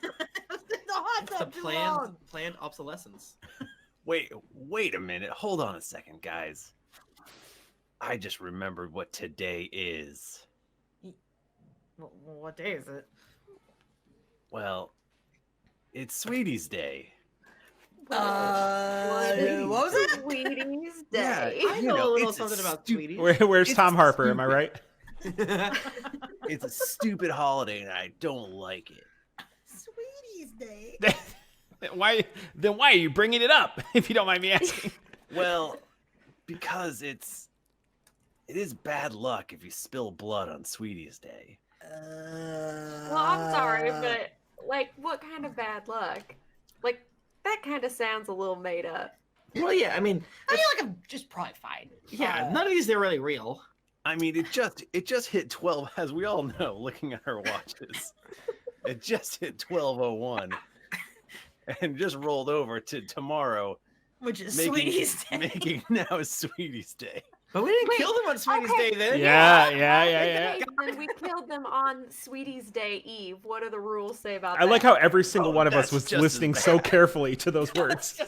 The hot It's a tub too long. planned obsolescence. Wait a minute. Hold on a second, guys. I just remembered what today is. What day is it? Well, it's Sweetie's Day. What was it? Sweetie's Yeah, Day. I know a little it's a something about stu- Sweetie. Where's It's Tom Harper? Am I right? It's a stupid holiday and I don't like it. Sweetie's Day. Why are you bringing it up? If you don't mind me asking. Well, because it is bad luck if you spill blood on Sweetie's Day. Well, I'm sorry, but like, what kind of bad luck? Like, that kind of sounds a little made up. Well, yeah. I mean, I feel like I'm just probably fine. yeah. None of these are really real. I mean, it just hit 12, as we all know, looking at our watches. It just hit 12:01, and just rolled over to tomorrow, Which is making Sweetie's Day. making now Sweetie's Day. But we didn't Wait, kill them on Sweetie's okay. Day then. Yeah. Okay, then we killed them on Sweetie's Day Eve. What do the rules say about I that? like how every single one of us that's was just as listening bad. so carefully to those words.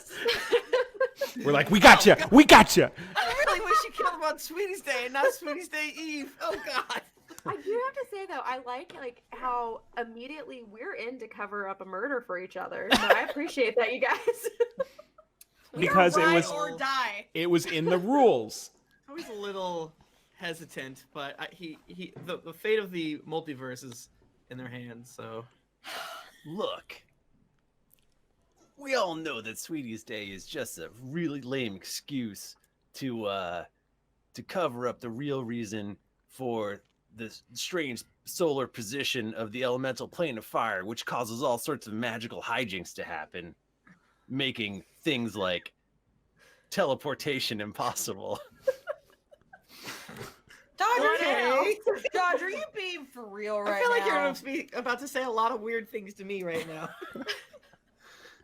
We're like, we got you. We got you. I really wish you killed them on Sweetie's Day and not Sweetie's Day Eve. Oh God. I do have to say though, I like how immediately we're in to cover up a murder for each other. So I appreciate that, you guys. Because it Ride was or die. in the rules. I was a little hesitant, but the fate of the multiverse is in their hands. So Look, we all know that Sweetie's Day is just a really lame excuse to cover up the real reason for the strange solar position of the elemental plane of fire, which causes all sorts of magical hijinks to happen, making things like teleportation impossible. Dodger, are you being for real right I feel like now? you're about to say a lot of weird things to me right now.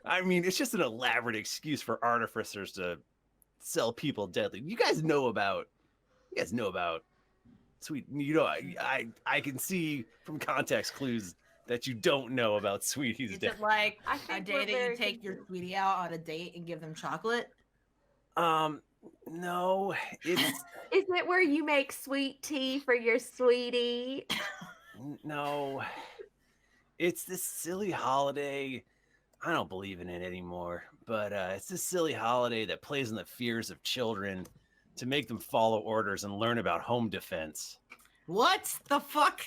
I mean, it's just an elaborate excuse for artificers to sell people deadly. You guys know about sweet. I can see from context clues that you don't know about Sweetie's Is Day? it like I a think day we're that you very take your confused. sweetie out on a date and give them chocolate? No, it's Is it where you make sweet tea for your sweetie? no, it's this silly holiday. I don't believe in it anymore, but it's this silly holiday that plays on the fears of children to make them follow orders and learn about home defense. What the fuck?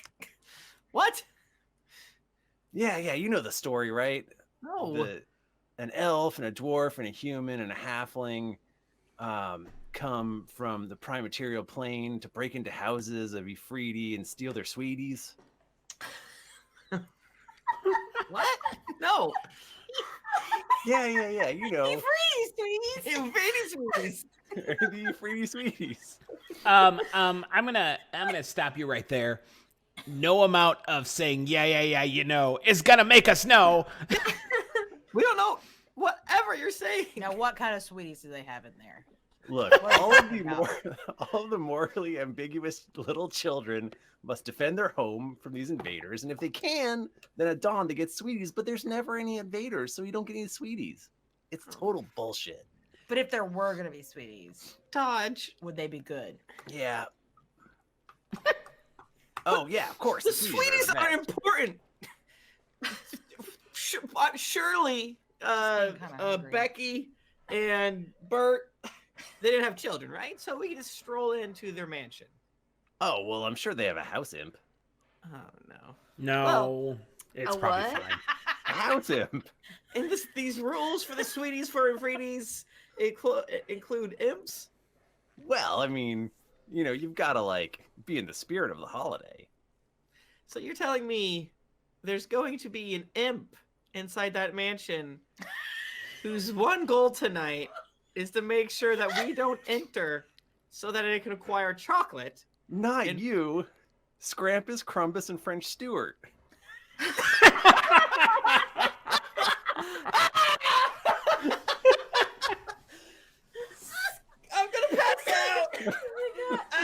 What? Yeah, you know the story, right? No. An elf and a dwarf and a human and a halfling come from the prime material plane to break into houses of Ifriti and steal their sweeties. What? No. Yeah, you know. Invading sweeties. The Ifriti sweeties. I'm gonna stop you right there. No amount of saying yeah, you know, is gonna make us know. We don't know whatever you're saying. Now, what kind of sweeties do they have in there? Look, What all are of you the talking all of the morally ambiguous little children must defend their home from these invaders, and if they can, then at dawn they get sweeties. But there's never any invaders, so you don't get any sweeties. It's total bullshit. But if there were going to be sweeties, Dodge. would they be good? Yeah. Oh yeah, of course. The sweeties are are best. important. Surely, Kinda hungry. Becky and Bert, they didn't have children, right? So we can just stroll into their mansion. Oh well, I'm sure they have a house imp. Oh no! No, Well, it's a probably what? fine. A house imp. And these rules for the sweeties for Ifritis include imps. Well, I mean, you know, you've got to like be in the spirit of the holiday. So you're telling me there's going to be an imp inside that mansion whose one goal tonight is to make sure that we don't enter so that it can acquire chocolate. Not And- you, Scrampus, Crumbus, and French Stewart. I'm gonna pass out.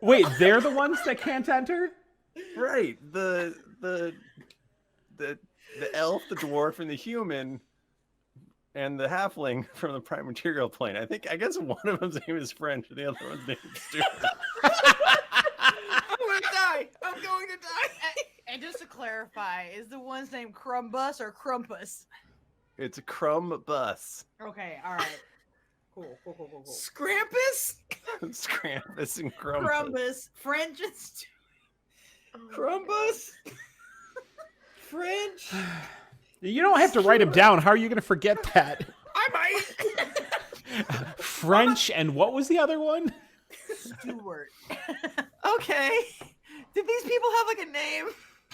Wait, they're the ones that can't enter? Right, the elf, the dwarf, and the human, and the halfling from the prime material plane. I guess one of them's name is French, and the other one's name is Stewart. I'm gonna die. I'm going to die. And just to clarify, is the one's name Crumbus or Crumpus? It's a crumb bus. Okay, all right. Cool. Scrampus? Scrampus and Crumbus. Crumbus, French and Stu- Crumbus? French? You don't have to write them down. How are you going to forget that? I might. French and what was the other one? Stewart. Okay. Did these people have like a name?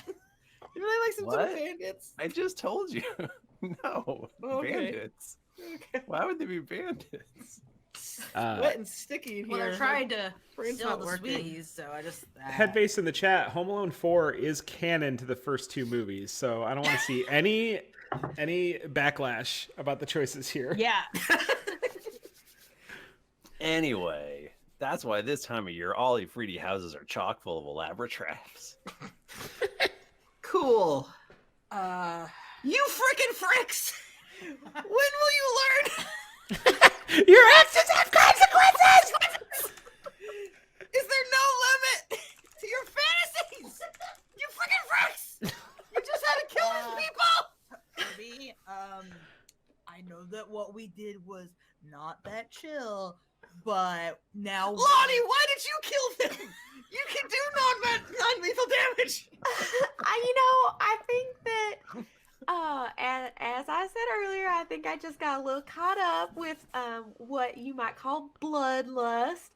Are they like some sort of What? bandits? I just told you. No, Okay. bandits. Okay. Why would they be bandits? Wet and sticky in Well, here. they're trying to Brain's steal not the working. sweeties, so I just... Headbase in the chat. Home Alone 4 is canon to the first two movies, so I don't want to see any backlash about the choices here. Yeah. Anyway, that's why this time of year all Ifriti houses are chock full of elaborate traps. Cool. You freaking fricks! When will you learn? Your actions have consequences! Is there no limit to your fantasies? You freaking fricks! You just had to kill these people! Toby, I know that what we did was not that chill, but now... Lonnie, why did you kill them? You can do non-lethal damage! I think that, as I said earlier, I think I just got a little caught up with what you might call bloodlust.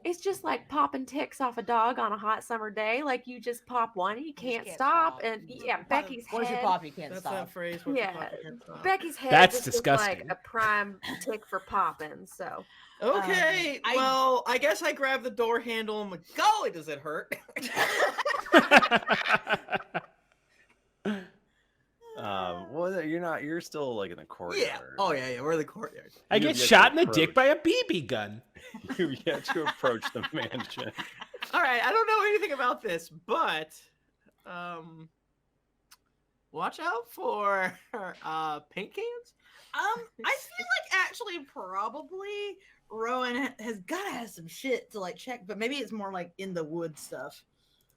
It's just like popping ticks off a dog on a hot summer day. Like you just pop one and you can't stop. And yeah, Becky's Once you head. pop, you can't That's stop. that phrase. Yeah, Becky's head That's just is disgusting. like a prime tick for popping. So Okay, well, I guess I grabbed the door handle and went, golly, does it hurt? Well, you're not. You're still like in the courtyard. Yeah. Oh yeah. We're in the courtyard. I You get have yet shot to in the dick approach. by a BB gun. You've yet to approach the mansion. All right. I don't know anything about this, but watch out for paint cans. I feel like actually probably Rowan has gotta have some shit to like check, but maybe it's more like in the wood stuff.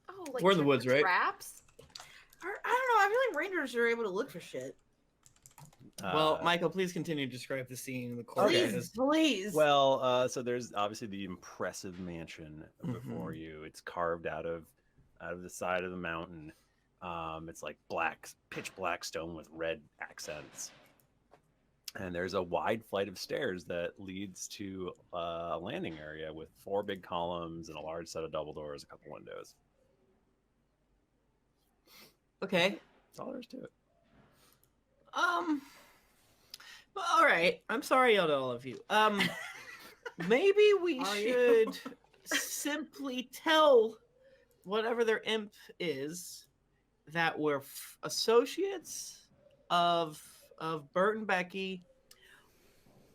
Oh, like We're in the woods, right? Traps. Or, I don't know. I feel like rangers are able to look for shit. Well, Michael, please continue to describe the scene in the courtyard. Please, please. Well, so there's obviously the impressive mansion before you. It's carved out of the side of the mountain. It's like pitch black stone with red accents. And there's a wide flight of stairs that leads to a landing area with 4 big columns and a large set of double doors, a couple windows. Okay. That's all there is to it. Well, all right. I'm sorry to all of you. Maybe we Are should simply tell whatever their imp is that we're associates of Bert and Becky.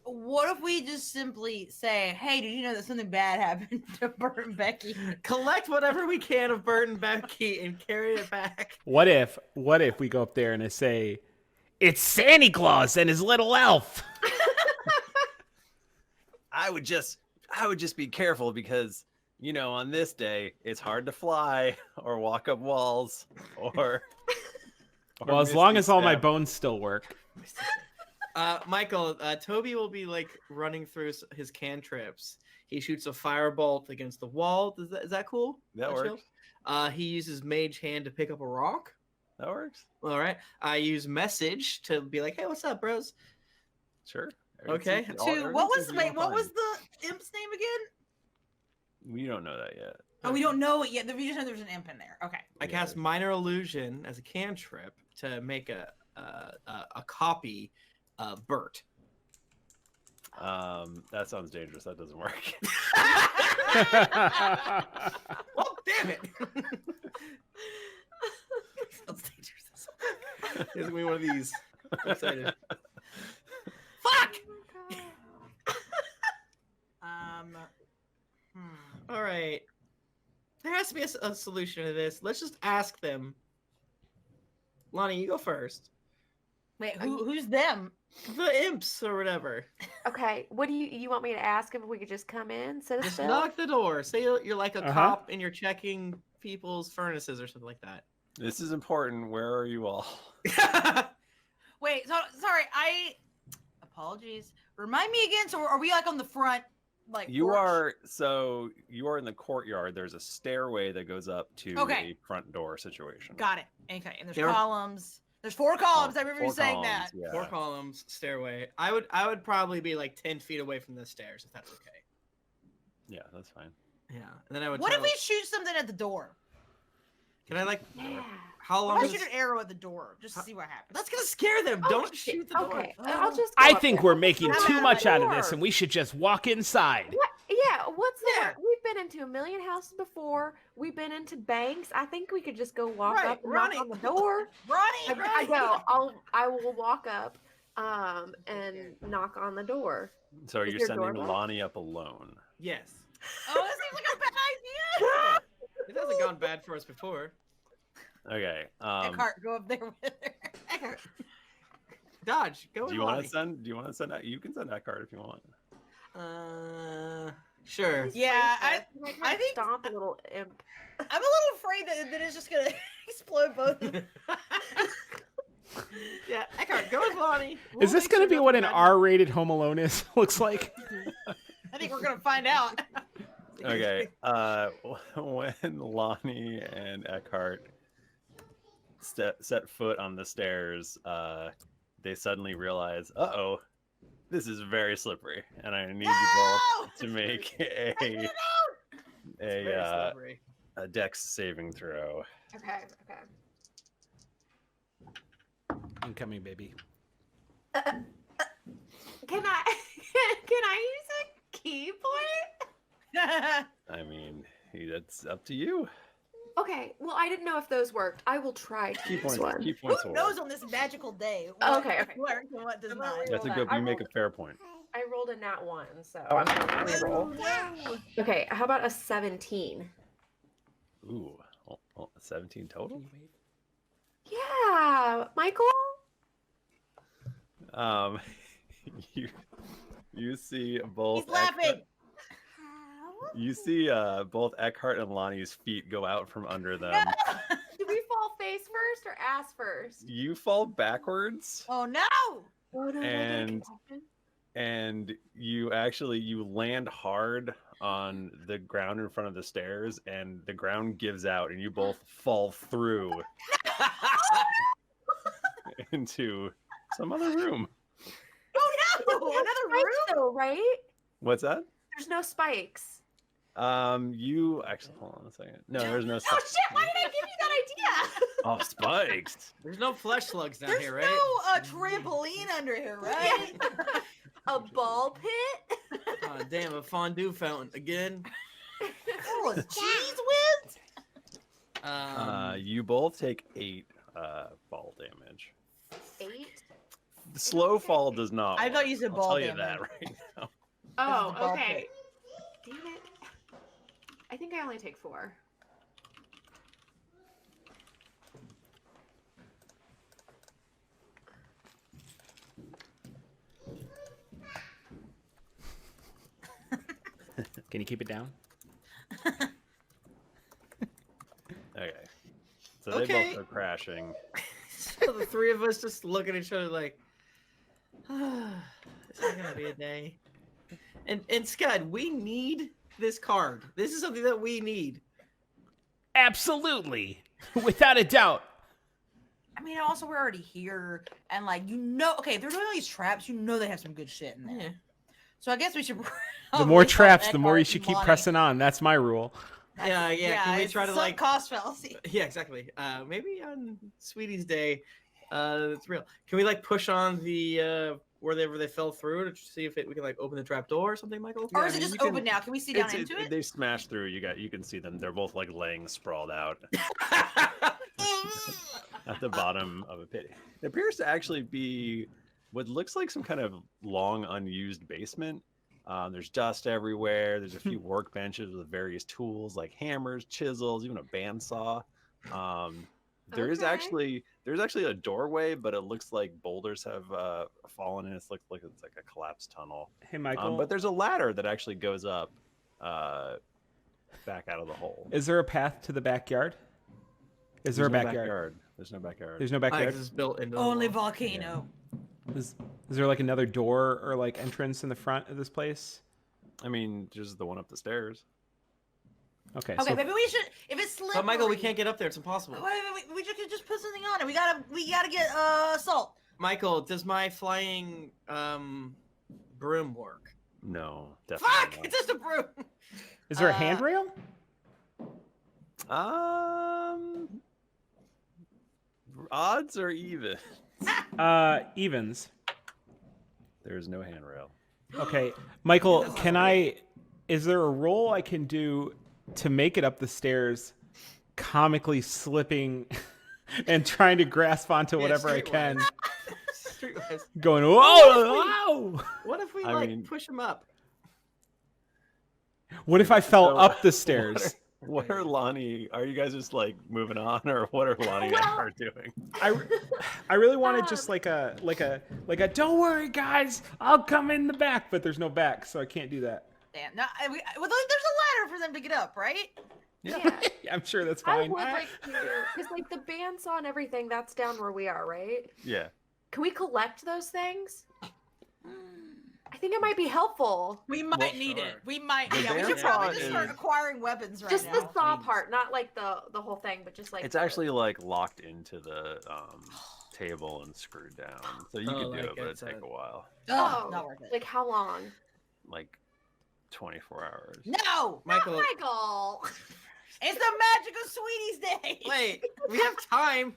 What if we just simply say, "Hey, did you know that something bad happened to Bert and Becky?" Collect whatever we can of Bert and Becky and carry it back. What if we go up there and I say, it's Santa Claus and his little elf? I would just be careful because, on this day it's hard to fly or walk up walls or Well, as long as all my bones still work. Michael, Toby will be like running through his cantrips. He shoots a firebolt against the wall. Is that cool? That chill? works. He uses Mage Hand to pick up a rock. That works. All right. I use Message to be like, "Hey, what's up, bros?" Sure. Okay. What was the imp's name again? We don't know that yet. Oh, we don't know it yet. We just know there's an imp in there. Okay. I cast Minor Illusion as a cantrip to make a copy of Bert. That sounds dangerous. That doesn't work. Well, damn it! Sounds dangerous. Here's me one of these. I'm excited. Fuck! All right. There has to be a solution to this. Let's just ask them. Lonnie, you go first. Wait, who's them? The imps or whatever. Okay, what do you want me to ask him if we could just come in? Sit Just still? knock the door. Say you're like a cop and you're checking people's furnaces or something like that. This is important. Where are you all? Wait, sorry. Apologies. Remind me again. So are we like on the front? Like You porch? are in the courtyard. There's a stairway that goes up to a front door situation. Got it. Okay, and there's There are- columns. There's 4 columns. I remember you 4 saying columns, that. Yeah. 4 columns, stairway. I would probably be like 10 feet away from the stairs if that's okay. Yeah, that's fine. Yeah, and then I would. What if we shoot something at the door? Can I like? Yeah. How long? Why Is... shoot an arrow at the door just to see what happens? That's gonna scare them. Oh, Don't shit. shoot the door. Okay, I'll just. Go I up think there. we're making What's too the much out of this, door? and we should just walk inside. Yeah, what's the Yeah. word? We've been into a million houses before. We've been into banks. I think we could just go walk Right, up and Ronnie. knock on the door. Ronnie, I will walk up and knock on the door. So Is you're your sending door Lonnie up alone. Yes. Oh, that seems like a bad idea. It hasn't gone bad for us before. Okay. Eckhart, go up there with her. Eckhart. Dodge. Go. Do you want to send? Do you want to send? You can send that card if you want. Sure. Yeah, I I think- stomp a little imp. I'm a little afraid that it's just gonna explode both of them. Yeah, Eckhart, go with Lonnie. Is this going to be what an R-rated Home Alone is? Looks like. I think we're gonna find out. Okay. When Lonnie and Eckhart set foot on the stairs, they suddenly realize, "Uh-oh, this is very slippery, and I need you both to make a dex saving throw." Okay. Incoming, baby. Can I use a key point? I mean, that's up to you. Okay, well, I didn't know if those worked. I will try to Key use points. one. Key points. Who will knows work. on this magical day? Okay, okay. What works and what does not? That's a good. I You make a rolled- fair point. I rolled a nat 1, so I'm gonna reroll. No. Okay, how about a 17? Ooh, 17 total. Yeah, Michael. You see both. He's laughing. You see both Eckhart and Lonnie's feet go out from under them. Did we fall face first or ass first? You fall backwards, Oh no! Oh, no, did I get a concussion? and you land hard on the ground in front of the stairs, and the ground gives out, and you both fall through into some other room. Oh no! We have Another room. spikes though, right? What's that? There's no spikes. You actually hold on a second. No, there's no Oh spikes. shit! Why did I give you that idea? Oh, spikes. There's no flesh slugs down There's here, right? no trampoline under here, right? A ball pit? Oh, damn, a fondue fountain again. Full of cheese whiz. You both take 8 fall damage. 8? The slow fall does not. I thought you said I'll ball tell you damage. that right now. Oh, the ball okay. pit. Damn it. I think I only take 4. Can you keep it down? Okay. So they Okay. both are crashing. So the three of us just look at each other like, it's not gonna be a day. And Scud, we need this card. This is something that we need. Absolutely, without a doubt. I mean, also we're already here, and like okay, if they're doing all these traps, they have some good shit in there. Yeah. So I guess we should. The more traps, the more you should keep pressing on. That's my rule. Yeah. Can we it's try to sunk like? cost fallacy? Yeah, exactly. Maybe on Sweetie's day, it's real. Can we like push on the wherever they fell through to see if we can like open the trap door or something, Michael? Or is it just open now? Can we see down into it? They smash through. You can see them. They're both like laying sprawled out at the bottom of a pit. It appears to actually be what looks like some kind of long unused basement. There's dust everywhere. There's a few workbenches with various tools like hammers, chisels, even a bandsaw. There's actually a doorway, but it looks like boulders have fallen in. It looks like it's like a collapsed tunnel. Hey, Michael. But there's a ladder that actually goes up back out of the hole. Is there a path to the backyard? Is there a backyard? There's no backyard. There's no backyard. It's built into the Only wall. volcano. Is there like another door or like entrance in the front of this place? I mean, just the one up the stairs. Okay. Okay, so maybe we should. If it's slippery. But Michael, we can't get up there. It's impossible. Wait, we just put something on it. We gotta get salt. Michael, does my flying broom work? No, definitely Fuck! not. It's just a broom. is there a handrail? Odds or even? Evens. There's no handrail. Okay, Michael, is there a roll I can do to make it up the stairs, comically slipping and trying to grasp onto whatever I can, Streetwise. going, whoa! What if we push him up? What if I fell So, up the stairs? What are Lahni? Are you guys just like moving on, or what are Lahni and Eckhart doing? I really wanted just like a don't worry guys, I'll come in the back, but there's no back, so I can't do that. Damn. No, there's a ladder for them to get up, right? Yeah. I'm sure that's I fine. would like to, because like the bandsaw and everything, that's down where we are, right? Yeah. Can we collect those things? I think it might be helpful. We might need sure. it. We might. The Yeah, we should bandsaw probably just start is- acquiring weapons right Just now. the saw part, not like the whole thing, but just like It's actually like locked into the table and screwed down, so you Oh, could do like it, but it'd it's take a- a while, Oh, not worth it. like how long? like 24 hours. No, Michael, Michael. it's the magic of Sweetie's Day. wait, we have time.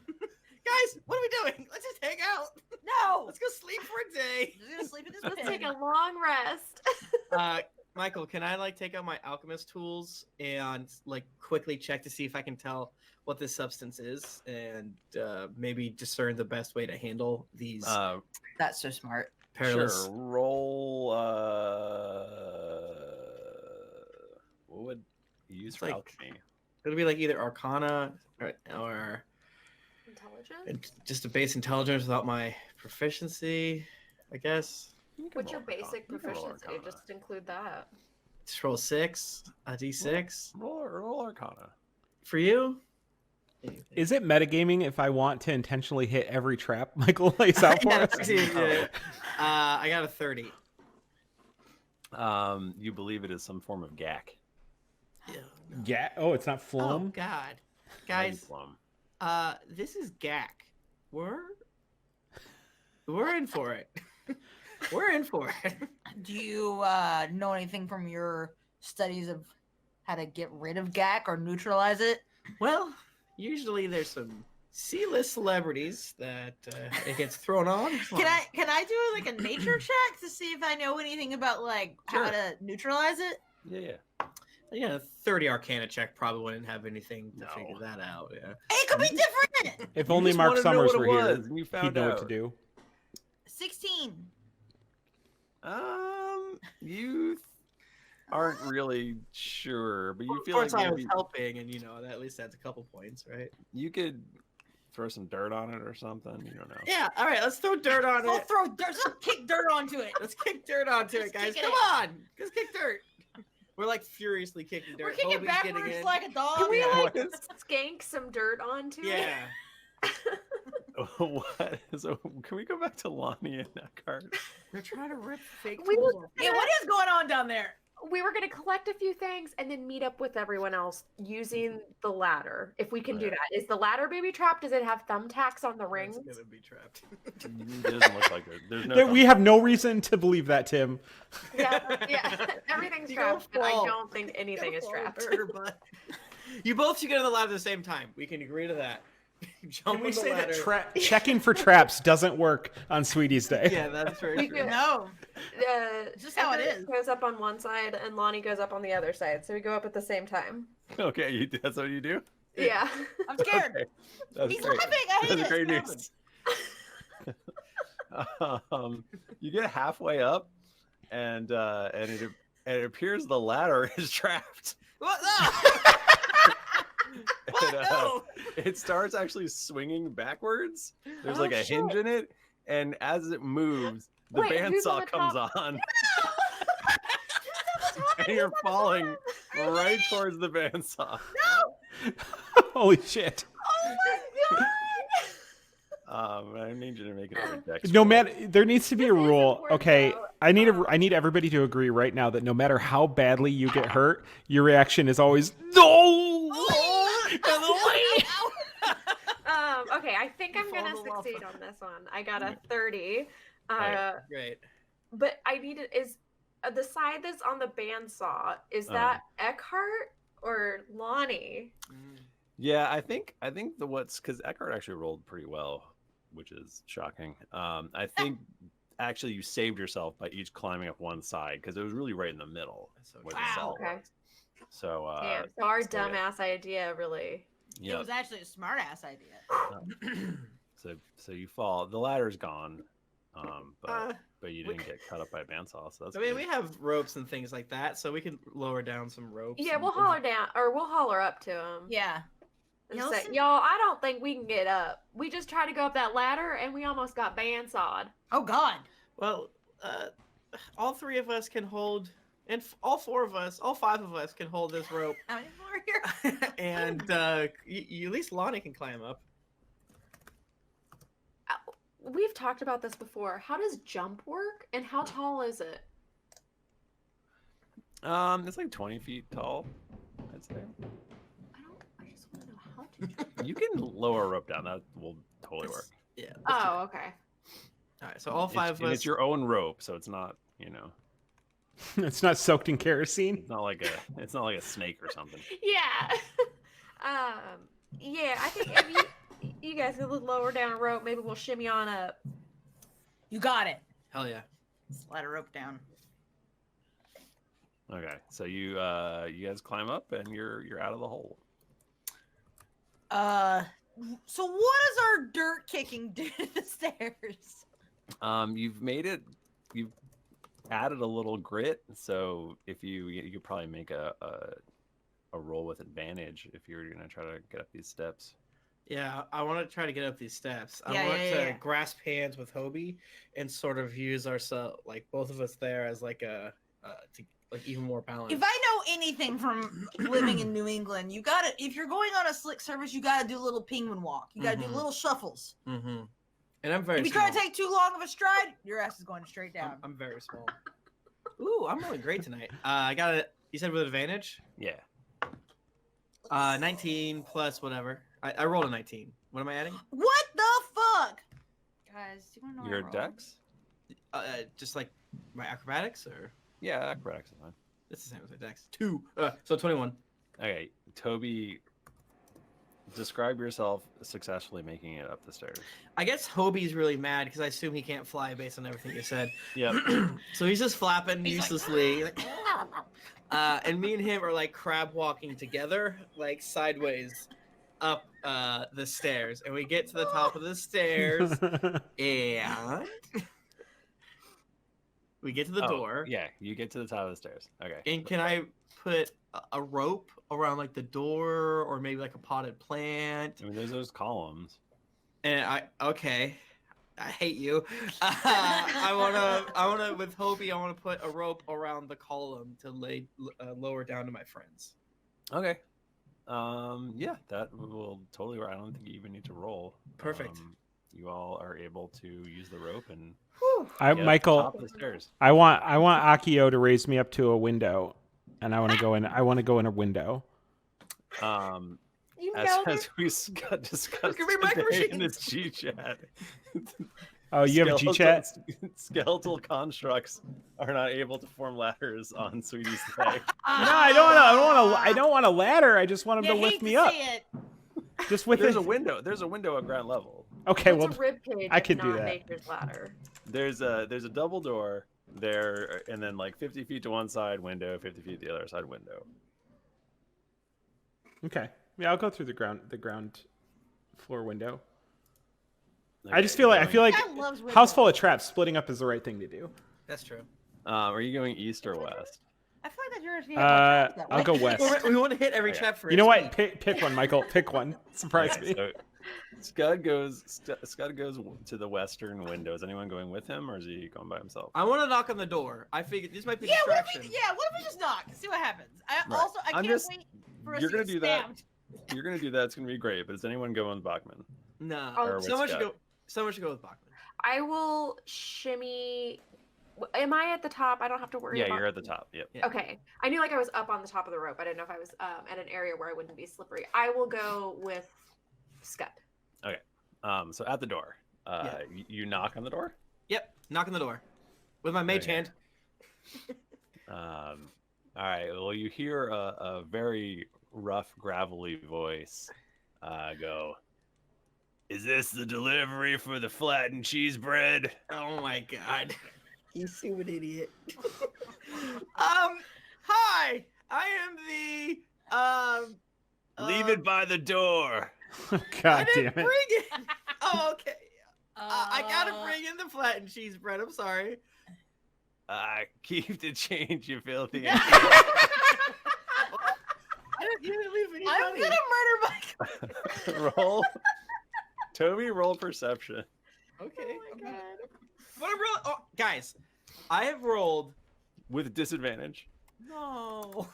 Guys, what are we doing? Let's just hang out. No, Let's go sleep for a day. just gonna sleep in this Let's pit. take a long rest. Michael, can I like take out my alchemist tools and like quickly check to see if I can tell what this substance is and maybe discern the best way to handle these That's so smart. perilous? Sure. Roll. What would you use It's for like- alchemy? It'll be like either Arcana or Intelligence? just a base intelligence without my proficiency, I guess. You can What's your roll Arcana. basic You can roll proficiency? Arcana. Just include that. Just roll 6, a d6 roll Arcana. for you. Is it metagaming if I want to intentionally hit every trap Michael lays out for Yeah, us? that's it, yeah. I got a 30. You believe it is some form of gack. Yeah. Oh, it's not Oh phloem. God, Maybe guys, plum. this is gack. We're in for it. We're in for it. Do you know anything from your studies of how to get rid of GAC or neutralize it? Well, usually there's some C-list celebrities that it gets thrown on. Can I do like a nature check to see if I know anything about like how Sure. to neutralize it? Yeah. Yeah, 30 Arcana check probably wouldn't have anything to No. figure that out. Yeah. It could be different. If You only just Mark wanted to know Summers what were it here, was, and you he'd found know out. what to do. 16. You aren't really sure, but you Of feel course, like I was maybe helping, and that at least that's a couple points, right? you could throw some dirt on it or something. You don't know. Yeah. All right, let's throw dirt on I'll it. throw dirt. Let's kick dirt onto it. Let's kick dirt onto Just it, guys. kicking Come it. on, let's kick dirt. We're like furiously kicking dirt. We're kicking Toby's getting backwards in. like a dog. Can we Yeah. like What is- skank some dirt onto it? Yeah. What? So can we go back to Lahni and Eckhart? They're trying to rip fake We tools were- off. Hey, what is going on down there? We were gonna collect a few things and then meet up with everyone else using the ladder. If we can do Right. that. Is the ladder baby trapped? Does it have thumbtacks on the rings? It's gonna be trapped. It doesn't look like it. There's no. That we have no reason to believe that, Tim. Yeah, everything's You go trapped, but I fall. don't think anything is trapped. You both should get on the ladder at the same time. We can agree to that. Jump Can we on the say ladder. that checking for traps doesn't work on Sweetie's Day? Yeah, that's very We true. could- No. Just how it Eckhart is. goes up on one side and Lonnie goes up on the other side, so we go up at the same time. Okay, that's what you do. Yeah. I'm scared. Okay. That's He's great. laughing. I hate That's it. great news. You get halfway up, and it appears the ladder is trapped. What? No! It, No! it starts actually swinging backwards. There's Oh, like a hinge shit. in it, and as it moves, the Wait, who's on bandsaw the comes top? on, and you're falling right towards the bandsaw. Holy shit! Oh my god! I need you to make it a dex No roll. matter, there needs to be a This is rule. important, Okay, though. I need everybody to agree right now that no matter how badly you get hurt, your reaction is always no. Okay, I think I'm fall gonna in the lava. succeed on this one. I got a 30. Right. Great. But I need it is the side that's on the bandsaw, is that Eckhart or Lonnie? Yeah, I think the what's because Eckhart actually rolled pretty well, which is shocking. I think actually you saved yourself by each climbing up one side because it was really right in the middle So where Wow. the salt Okay. was. So Damn, so our so yeah. dumbass idea really. It yeah. was actually a smart ass idea. So you fall. The ladder's gone, but you we- didn't get cut up by a bandsaw. So that's. I mean, good. we have ropes and things like that, so we can lower down some ropes. Yeah, and- we'll holler down or we'll holler up to him. Yeah. And Yeah, say, listen- y'all, I don't think we can get up. We just tried to go up that ladder and we almost got bandsawed. Oh God. Well, all three of us can hold, and all five of us can hold this rope, How many more here? and at least Lonnie can climb up. We've talked about this before. How does jump work and how tall is it? It's like 20 feet tall. I'd say I just want to know how to jump. you can lower a rope down. That will totally work. Yeah. Oh, okay. All right. So all five of And us. it's your own rope, so it's not It's not soaked in kerosene. it's not like a snake or something. Yeah. Yeah, I think if you guys could lower down a rope, maybe we'll shimmy on up. You got it. Hell yeah. Slide a rope down. Okay, so you guys climb up and you're out of the hole. So what does our dirt kicking do to the stairs? You've made it. You've added a little grit, so if you could probably make a roll with advantage if you're gonna try to get up these steps. Yeah, I want to try to get up these steps. Yeah, I want yeah, to yeah. grasp hands with Hobie and sort of use ourselves, like both of us there, as like a to like even more balance. If I know anything from living in New England, you gotta, if you're going on a slick surface, you gotta do a little penguin walk. You gotta do Mhm. little shuffles. Mm-hmm. And I'm very. If you small. try to take too long of a stride, your ass is going straight down. I'm very small. Ooh, I'm really great tonight. I got it. You said with advantage? Yeah. 19 plus whatever. I rolled a 19. What am I adding? What the fuck? Guys, do you want to know Your what I rolled? dex? Just like my acrobatics, or Yeah, acrobatics is fine. it's the same as my dex. 2. So 21. Okay, Toby, describe yourself successfully making it up the stairs. I guess Hobie's really mad because I assume he can't fly based on everything you said. Yep. So he's just flapping uselessly. And me and him are like crab walking together, like sideways up the stairs. And we get to the top of the stairs and we get to the door. Yeah, you get to the top of the stairs. Okay. And can I put a rope around like the door or maybe like a potted plant? I mean, there's those columns. And I hate you. I wanna with Hobie. I wanna put a rope around the column to lay lower down to my friends. Okay. Yeah, that will totally work. I don't think you even need to roll. Perfect. You all are able to use the rope and I, get up Michael, the top of the stairs. I want Akio to raise me up to a window, and I want to go in. I want to go in a window. You As, know as we discussed Look at me, Mike, we're today in shaking. this G chat. Oh, you have a G chat? Skeletal constructs are not able to form ladders on Sweetie's day. No, I don't want a ladder. I just want him to lift me up. Just with There's it. a window. There's a window at ground level. Okay, it's well, a rib cage. I could do not that. Nature's ladder. There's a double door there, and then like 50 feet to one side window, 50 feet to the other side window. okay. Yeah, I'll go through the ground floor window. I Okay, just feel like Dad loves house full of traps. Splitting up is the right thing to do. That's true. Are you going east or west? I feel like that's yours. I'll go west. We want to hit every Okay. trap first. You know what? Pick one, Michael. Pick one. Surprise Okay, me. so Scud goes to the western window. Is anyone going with him, or is he going by himself? I want to knock on the door. I figured this might be Yeah, what distraction. if we just knock? See what happens. I Right. also I I'm can't just- wait for us you're to gonna get do that. stabbed. You're gonna do that. It's gonna be great. But does anyone go with Bachmann? No, Or someone with should Scud? go. Someone should go with Bachmann. I will shimmy. Am I at the top? I don't have to worry Yeah, about. you're at the top. Yep. Yeah. Okay. I knew like I was up on the top of the rope. I didn't know if I was at an area where I wouldn't be slippery. I will go with Scud. So at the door, Yeah. you knock on the door. Yep, knock on the door with my mage Okay. hand. All right. Well, you hear a very rough, gravelly voice go. Is this the delivery for the flattened cheese bread? Oh my god. You stupid idiot. Hi. I am the Leave it by the door. I God didn't damn it. bring it. Oh, okay. I gotta bring in the flattened cheese bread. I'm sorry. Keep the change, you filthy. You didn't leave any I'm money. gonna murder Mike. Roll. Toby, roll perception. Okay. Oh my god. But I'm rolling. Oh, guys, I have rolled. With disadvantage. No.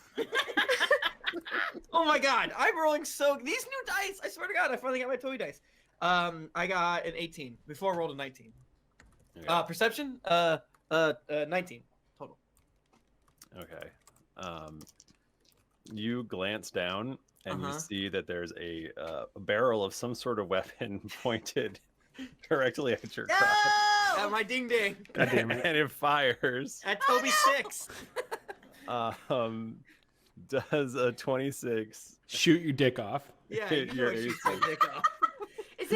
Oh my god, I'm rolling so. These new dice. I swear to God, I finally got my Toby dice. I got an 18 before I rolled a 19. Okay. Perception. 19 total. Okay. You glance down and you Uh-huh. see that there's a barrel of some sort of weapon pointed directly at your crotch. At my ding ding. God damn it. And it fires. At Toby 6. Does a 26 Shoot your dick off. Yeah, hit you your know, AC? shoot my dick off. Is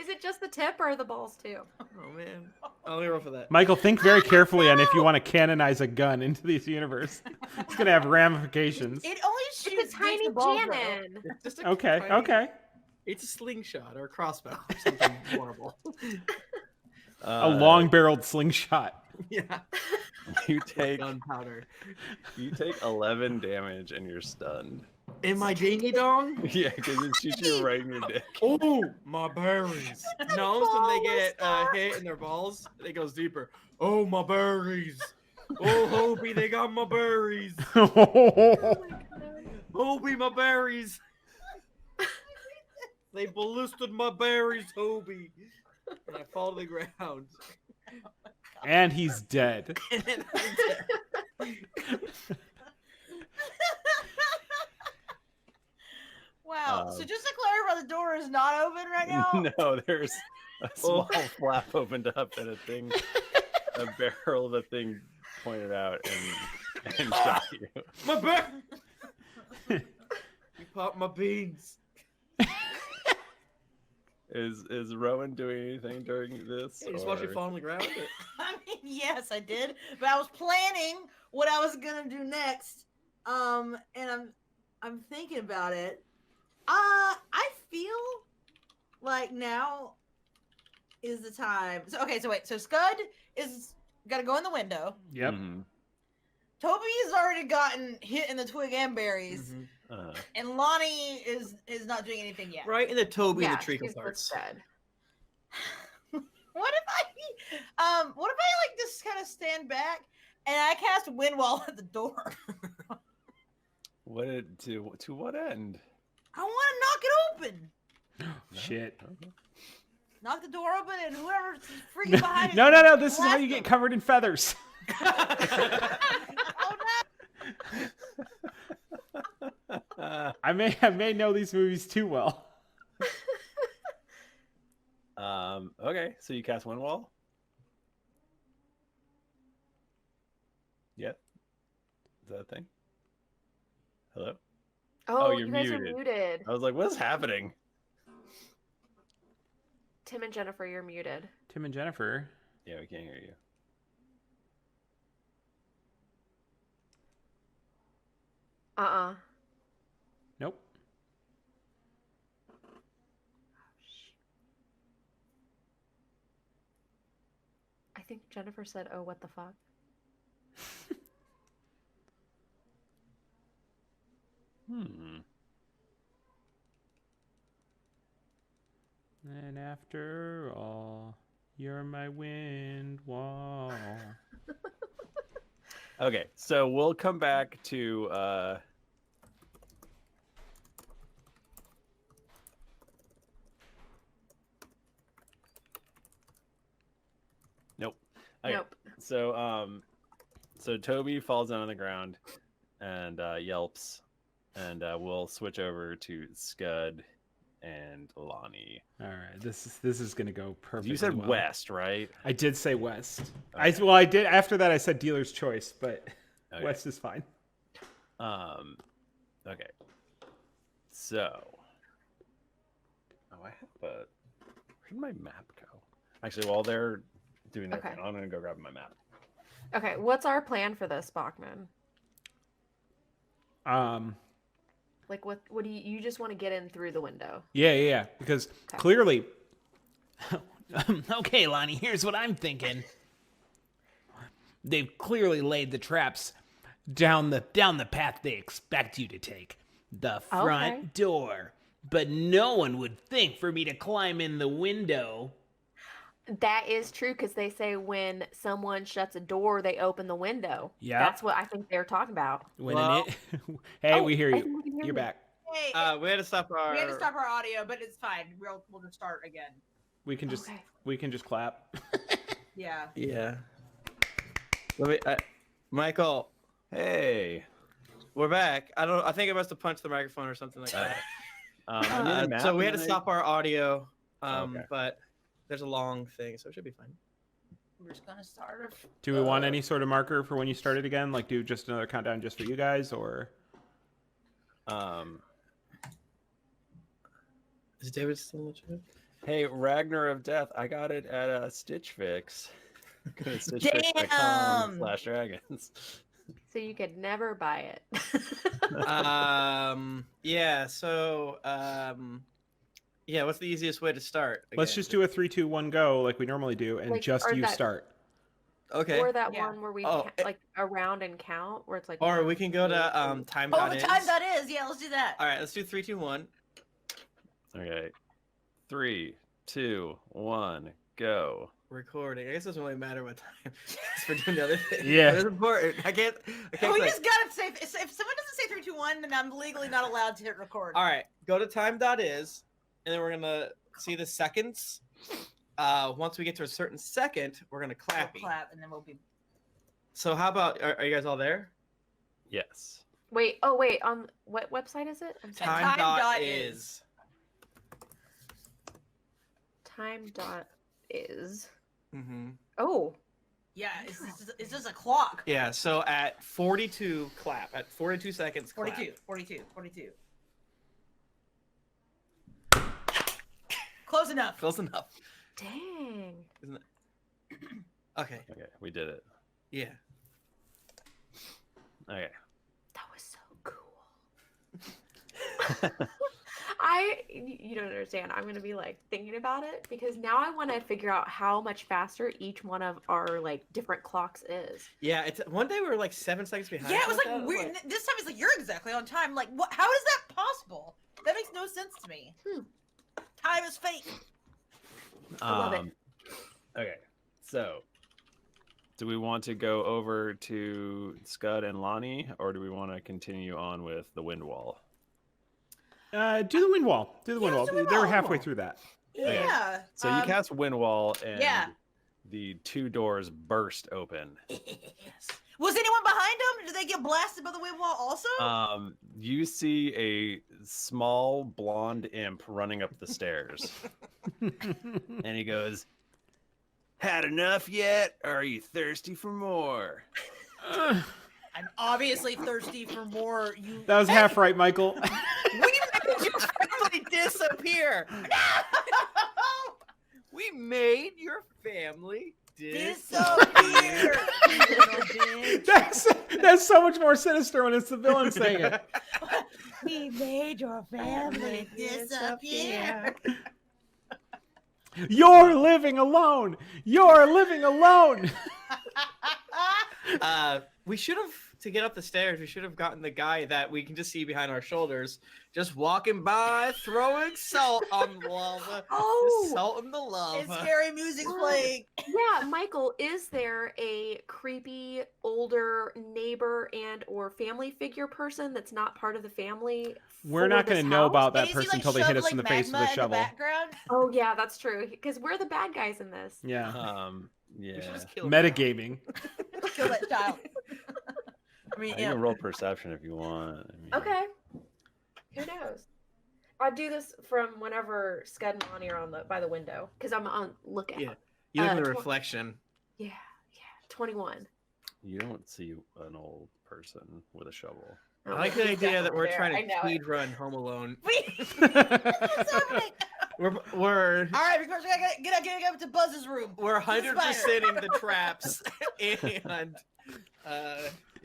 it just the tip or the balls too? Oh man. Let me roll for that. Michael, think very carefully on if you want to canonize a gun into this universe. It's going to have ramifications. It only It's shoots a tiny decent balls, bro. cannon. It's just a Okay, tiny- okay. It's a slingshot or a crossbow or something horrible. A long-barreled slingshot. Yeah. You take Gunpowder. 11 damage and you're stunned. In my dingy dong? Yeah, because it shoots you right in your dick. Oh, my berries. Gnomes, when they get hit in their balls, it goes deeper. Oh, my berries. Oh, Hobie, they got my berries. Hobie, my berries. They ballisted my berries, Hobie. And I fall to the ground. And he's dead. And then I'm dead. Wow. So just to clarify, the door is not open right now? No, there's a small flap opened up and a barrel of a thing pointed out and shot you. My bear! You popped my beans. Is Rowan doing anything during this? You just watch it fall on the ground? I mean, yes, I did, but I was planning what I was gonna do next. And I'm thinking about it. I feel like now is the time. So okay, so wait, so Skud is gotta go in the window. Yep. Mm-hmm. Toby's already gotten hit in the twig and berries, and Lahni is not doing anything yet. Right in the Toby Yeah, and the treacle she's both parts. dead. What if I like just kind of stand back and I cast wind wall at the door? To what end? I want to knock it open. Shit. Knock the door open and whoever's freaking behind it. No. This is how blast you get them. covered in feathers. Oh no! I may know these movies too well. Okay, so you cast Wind Wall? Yep. Is that a thing? Hello? Oh, you're you guys muted. are muted. I was like, what's happening? Tim and Jennifer, you're muted. Tim and Jennifer. Yeah, we can't hear you. Nope. I think Jennifer said, "Oh, what the fuck." And after all, you're my wind wall. Okay, so we'll come back to Nope. Okay. Nope. So Toby falls down on the ground and yelps, and we'll switch over to Skud and Lahni. All right, this is gonna go perfectly. You said well. west, right? I did say west. Okay. I did after that. I said dealer's choice, but Okay. west is fine. Okay. So, I have where did my map go? Actually, while they're doing their Okay. thing, I'm gonna go grab my map. Okay, what's our plan for this, Bachmann? Like, what do you just want to get in through the window? Yeah. Because Okay. clearly, Okay, Lonnie, here's what I'm thinking. They've clearly laid the traps down the path they expect you to take. The front Okay. door. But no one would think for me to climb in the window. That is true because they say when someone shuts a door, they open the window. Yeah. That's what I think they're talking about. when Well- hey, Oh, we hear I you. think we can hear You're you. back. Hey, We had to stop our. we had to stop our audio, but it's fine. We'll just start again. We can just Okay. clap. Yeah. Yeah. Let me, Michael, Hey. we're back. I think I must have punched the microphone or something like that. I need a map, So we had and to then stop our audio. Okay. But there's a long thing, so it should be fine. We're just gonna start. Do we want any sort of marker for when you started again? Like do just another countdown just for you guys, or? Is David still in the chat? Hey, Ragnar of Death, I got it at Stitch Fix. Go to stitchfix.com/dragons. So you could never buy it. Yeah. So yeah. What's the easiest way to start? Let's again? just do a 3, 2, 1 go like we normally do, and Like, just or you that- start. Okay. Or that Yeah. one where we Oh, like around and count, where it's like. Or 1, we can go 2, to time. Oh, the time that is. Yeah, let's do that. All right. Let's do 3, 2, 1. Okay. 3, 2, 1, go. Recording. I guess it doesn't really matter what time. We're doing the other thing. Yeah. But it's important. I can't. Oh, we click. just gotta say if someone doesn't say 3, 2, 1, then I'm legally not allowed to hit record. All right. Go to time.is, and then we're gonna see the seconds. Once we get to a certain second, we're gonna clap. We'll clap, and then we'll be. So how about? Are you guys all there? Yes. Wait. Oh, wait. On what website is it? I'm sorry. Time.is. Time.is. Mm-hmm. Oh. Yeah, it's just a clock. Yeah. So at 42, clap. At 42 seconds, clap. 42. Close enough. Close enough. Dang. Isn't it? Okay. Okay, we did it. Yeah. Okay. That was so cool. You don't understand. I'm gonna be like thinking about it because now I want to figure out how much faster each one of our like different clocks is. Yeah. It's one day we were like 7 seconds behind. Yeah, it was something like that. weird. This time it's like you're exactly on time. Like, what? How is that possible? That makes no sense to me. Time is fake. I love it. Okay, so do we want to go over to Skud and Lahni, or do we want to continue on with the wind wall? Do the wind wall. Do the wind wall. let's do wind They're wall. halfway through that. Yeah. So you cast wind wall, and yeah. the 2 doors burst open. Was anyone behind them? Did they get blasted by the wind wall also? You see a small blonde imp running up the stairs, and he goes, "Had enough yet? Or are you thirsty for more?" I'm obviously thirsty for more. You. That was half right, Michael. We made your family disappear. We made your family disappear. That's so much more sinister when it's the villain saying it. We made your family disappear. You're living alone. You're living alone. We should have, to get up the stairs, we should have gotten the guy that we can just see behind our shoulders, just walking by, throwing salt on the lava. Oh. Just salt in the lava. It's scary music playing. Yeah, Michael, is there a creepy older neighbor and or family figure person that's not part of the family? We're not going to know about that And is he, person like, until they hit us shoveling in the face with a magma in the shovel. background? Oh yeah, that's true. Because we're the bad guys in this. Yeah. We should Yeah. just kill him. Metagaming. Kill that child. I mean, You yeah. can roll perception if you want. I mean, Okay. Who knows? I'll do this from whenever Scud and Lahni are by the window because I'm on lookout. Yeah. You look in the tw- reflection. Yeah. 21. You don't see an old person with a shovel. I like the idea that we're There, trying I to know it. speed run Home Alone. What's happening? We're All right, because we gotta get up to Buzz's room. we're To the 100%ing the traps and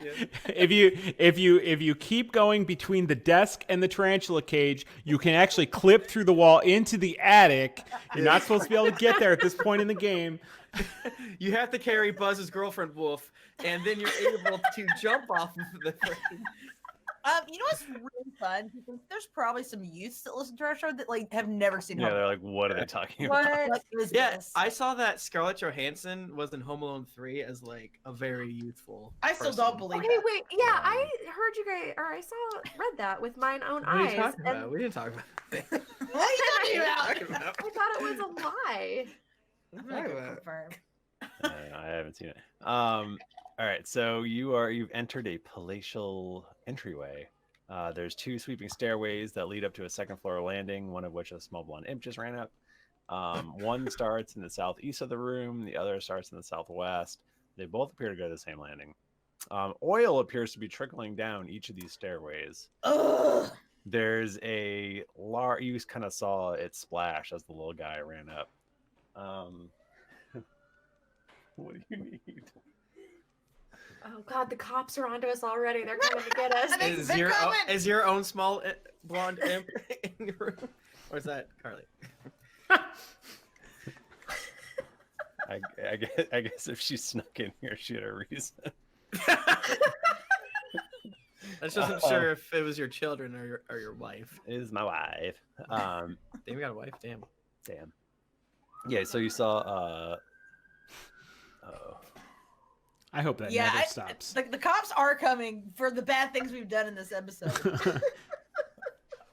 yeah. If you keep going between the desk and the tarantula cage, you can actually clip through the wall into the attic. You're not supposed to be able to get there at this point in the game. You have to carry Buzz's girlfriend Wolf, and then you're able to jump off of the freaking. You know what's really fun? There's probably some youths that listen to our show that like have never seen. Yeah, Home they're Alone. like, what are they talking about? What? What is Yeah, this? I saw that Scarlett Johansson was in Home Alone 3 as like a very youthful. I still person. don't believe Okay, that. wait. Yeah, I heard you guys, or I read that with my own What are you eyes, talking and about? We didn't talk about that. What are you talking about? I thought it was a lie. I'm Talk not gonna about it. confirm. I haven't seen it. All right, so you've entered a palatial entryway. There's 2 sweeping stairways that lead up to a second floor landing, one of which a small blonde imp just ran up. One starts in the southeast of the room, the other starts in the southwest. They both appear to go to the same landing. Oil appears to be trickling down each of these stairways. Ugh. There's a large, you kind of saw it splash as the little guy ran up. What do you need? Oh God, the cops are onto us already. They're coming to get us. Is your own small blonde imp in your room, or is that Carly? I guess if she snuck in here, she had a reason. I just wasn't sure if it was your children or your wife. It is my wife. Damn, you got a wife. Damn. Yeah. So you saw. Oh. I hope that never stops. The cops are coming for the bad things we've done in this episode.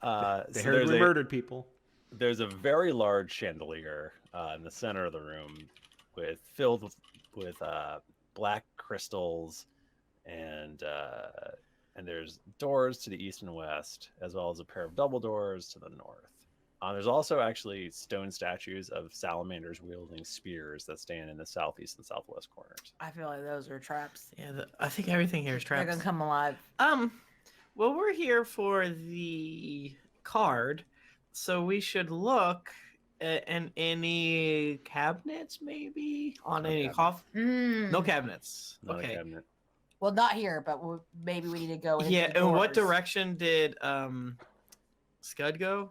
They heard we murdered people. There's a very large chandelier in the center of the room, filled with black crystals, and there's doors to the east and west, as well as a pair of double doors to the north. There's also actually stone statues of salamanders wielding spears that stand in the southeast and southwest corners. I feel like those are traps. Yeah, I think everything here is traps. They're gonna come alive. Well, we're here for the card, so we should look in any cabinets, maybe on any coffee. No cabinets. Not a okay. cabinet. Well, not here, but maybe we need to go. Yeah, and what direction did Skud go?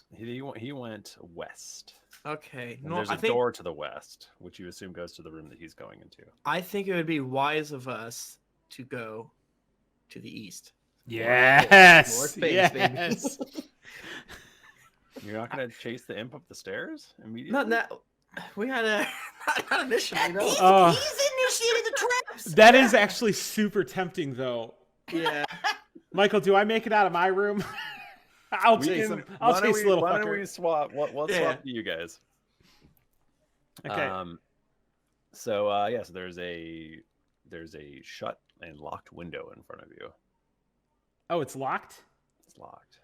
He went west. Okay. And there's a door to the west, which you assume goes to the room that he's going into. I think it would be wise of us to go to the east. Yes. More space, yes. baby. You're not going to chase the imp up the stairs immediately? Not we had a not initially. No. He's initiated the traps. That is actually super tempting, though. Yeah. Michael, do I make it out of my room? I'll chase him. I'll chase the little fucker. Why don't we swap? Let's swap to you guys. Okay. So there's a shut and locked window in front of you. Oh, it's locked? It's locked.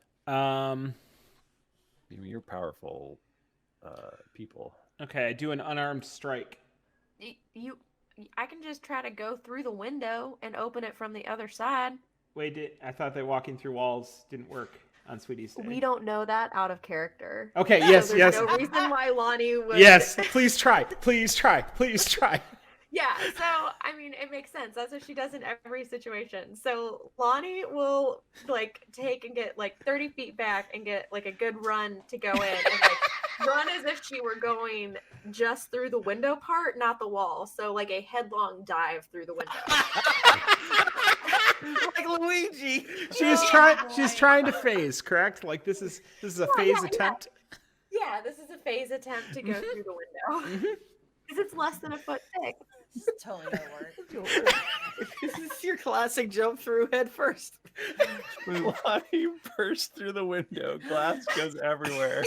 You're powerful people. Okay, I do an unarmed strike. I can just try to go through the window and open it from the other side. Wait, I thought that walking through walls didn't work on Sweetie's day. We don't know that out of character. Okay, yes, so yes. There's no reason why Lahni would... Yes, please try. Please try. Please try. Yeah, so, I mean, it makes sense. That's what she does in every situation. So Lahni will, take and get, 30 feet back and get, a good run to go in. And, run as if she were going just through the window part, not the wall. So, a headlong dive through the window. Like Luigi. She's trying to phase, correct? This is a phase attempt? Yeah, this is a phase attempt to go through the window. Because it's less than a foot thick. This is totally gonna work. This is your classic jump through head first. Lahni burst through the window. Glass goes everywhere.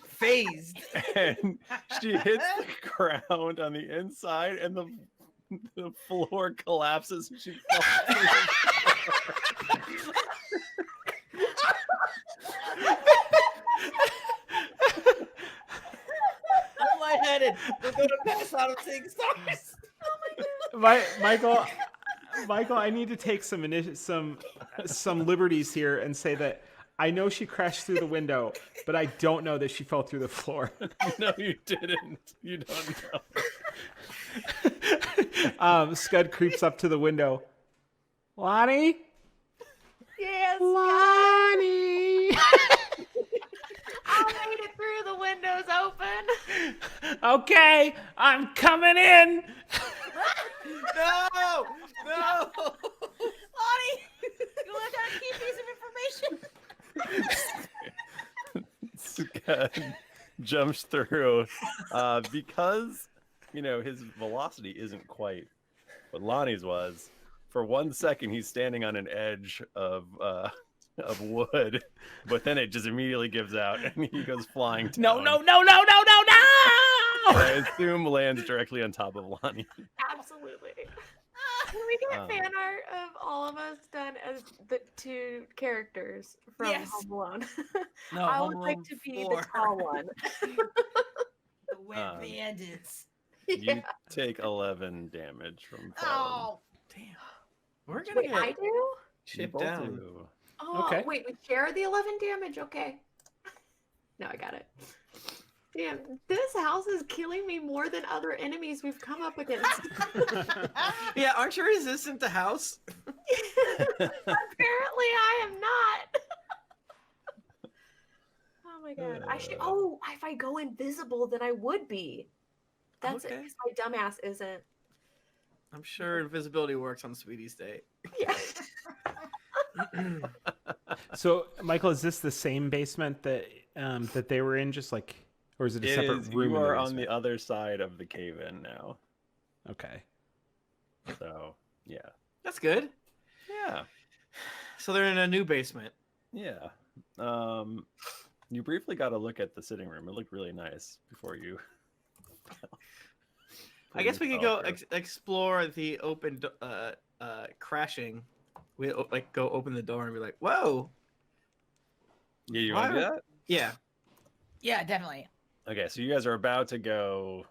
Phased. And she hits the ground on the inside, and the floor collapses. And she falls through the floor. I'm lightheaded. We're going to pass out of seeing stars. Oh my God. Michael, I need to take some liberties here and say that I know she crashed through the window, but I don't know that she fell through the floor. No, you didn't. You don't know. Skud creeps up to the window. Lahni? Yes. Lahni! I made it through. The window's open. Okay, I'm coming in. No! Lahni, you want to have key piece of information? Skud jumps through because his velocity isn't quite what Lahni's was. For 1 second, he's standing on an edge of wood, but then it just immediately gives out and he goes flying down. No! I assume lands directly on top of Lahni. Absolutely. Can we get fan art of all of us done as the two characters from Home Alone? No, I Home would like Alone to be 4. the tall one. The wet bandits. You take 11 damage from falling. Oh, Damn. We're going to Wait, I do? You chip both down. do. Oh, Okay. wait, we share the 11 damage? Okay. No, I got it. Damn, this house is killing me more than other enemies we've come up against. Yeah, aren't you resistant to house? Apparently, I am not. Oh my god! If I go invisible, then I would be. That's it. Okay. 'Cause my dumbass isn't. I'm sure invisibility works on Sweetie's Day. Yeah. So, Michael, is this the same basement that that they were in? Just like, or is it a separate room? You in the are on basement? the other side of the cave-in now. Okay. So, yeah. That's good. Yeah. So they're in a new basement. Yeah. You briefly got to look at the sitting room. It looked really nice before you. I guess we could go explore the open, crashing. We like go open the door and be like, "Whoa!" Yeah, you want to do that? Yeah. Yeah, definitely. Okay, so you guys are about to go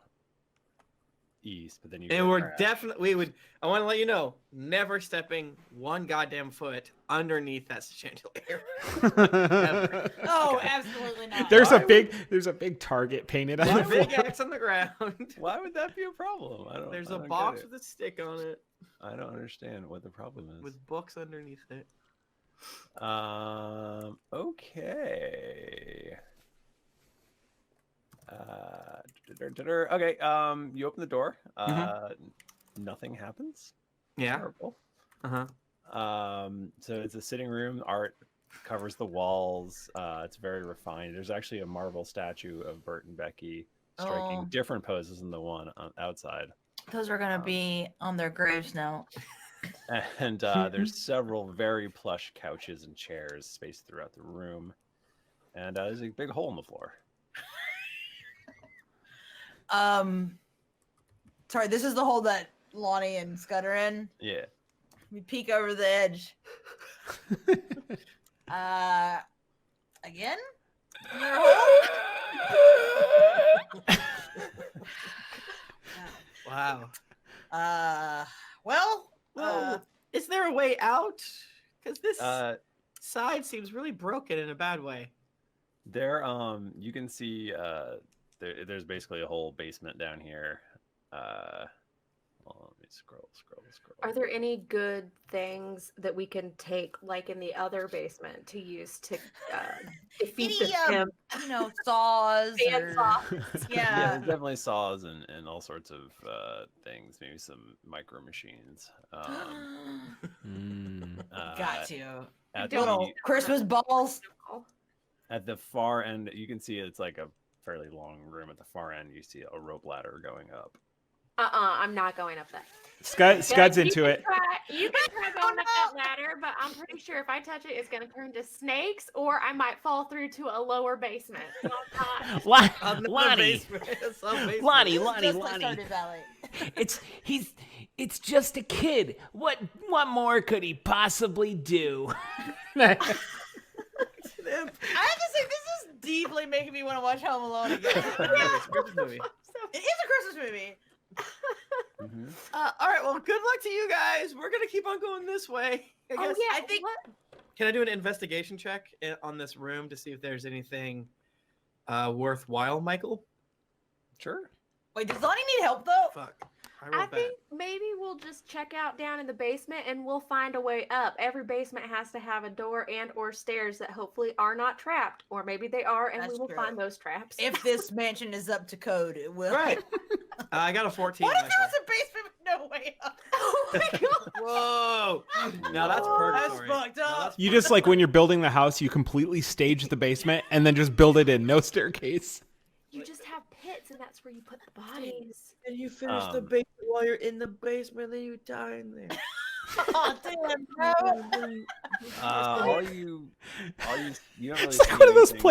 east, but then you. And go we're crash. definitely I want to let you know, never stepping one goddamn foot underneath that chandelier. Oh, absolutely not. There's a big target painted on the One big floor. X on the ground. Why would that be a problem? I don't. There's I a don't box get it. with a stick on it I don't understand what the problem is. with books underneath it. Okay. Okay. You open the door. Nothing happens. Yeah. Terrible. Uh huh. So it's a sitting room. Art covers the walls. It's very refined. There's actually a marble statue of Bert and Becky striking Oh. different poses than the one outside. Those are gonna be on their graves now. And there's several very plush couches and chairs spaced throughout the room. And there's a big hole in the floor. Sorry, this is the hole that Lonnie and Skud are in. Yeah. We peek over the edge. Again? Another hole? Wow. Well, Well, is there a way out? Because this Uh, side seems really broken in a bad way. There, you can see there's basically a whole basement down here. Well, let me scroll. Are there any good things that we can take, like in the other basement, to use to defeat any, the imp? saws. Fan saw. Yeah, Yeah. there's definitely saws and all sorts of things. Maybe some micro machines. Got you. At Little the, Christmas balls. at the far end, you can see it's like a fairly long room. At the far end, you see a rope ladder going up. I'm not going up that. Scud's into it. You can try going up that ladder, but I'm pretty sure if I touch it, it's going to turn to snakes, or I might fall through to a lower basement. So I'm not. Lonnie, Lonnie. Lonnie, Just like Lonnie. Stardew Valley. It's just a kid. What more could he possibly do? I have to say, this is deeply making me want to watch Home Alone again. It's a Christmas movie. It is a Christmas movie. Mhm. All right. Well, good luck to you guys. We're gonna keep on going this way. I Oh, guess. yeah. I think- What? Can I do an investigation check on this room to see if there's anything worthwhile, Michael? Sure. Wait, does Lonnie need help though? Fuck. I I rolled bad. think maybe we'll just check out down in the basement and we'll find a way up. Every basement has to have a door and or stairs that hopefully are not trapped, or maybe they are, and That's we will true. find those traps. If this mansion is up to code, it will. Right. I got a 14. What if Michael. there was a basement with no way up? Oh my god! Whoa! Now that's That's purgatory. fucked Now up. that's You just like when you're building the house, you completely stage the basement and then just build it in, no staircase. You just have pits, and that's where you put the bodies. And you finish the basement while you're in the basement, then you die in there. Oh damn, bro. All you don't really It's like see one of those anything.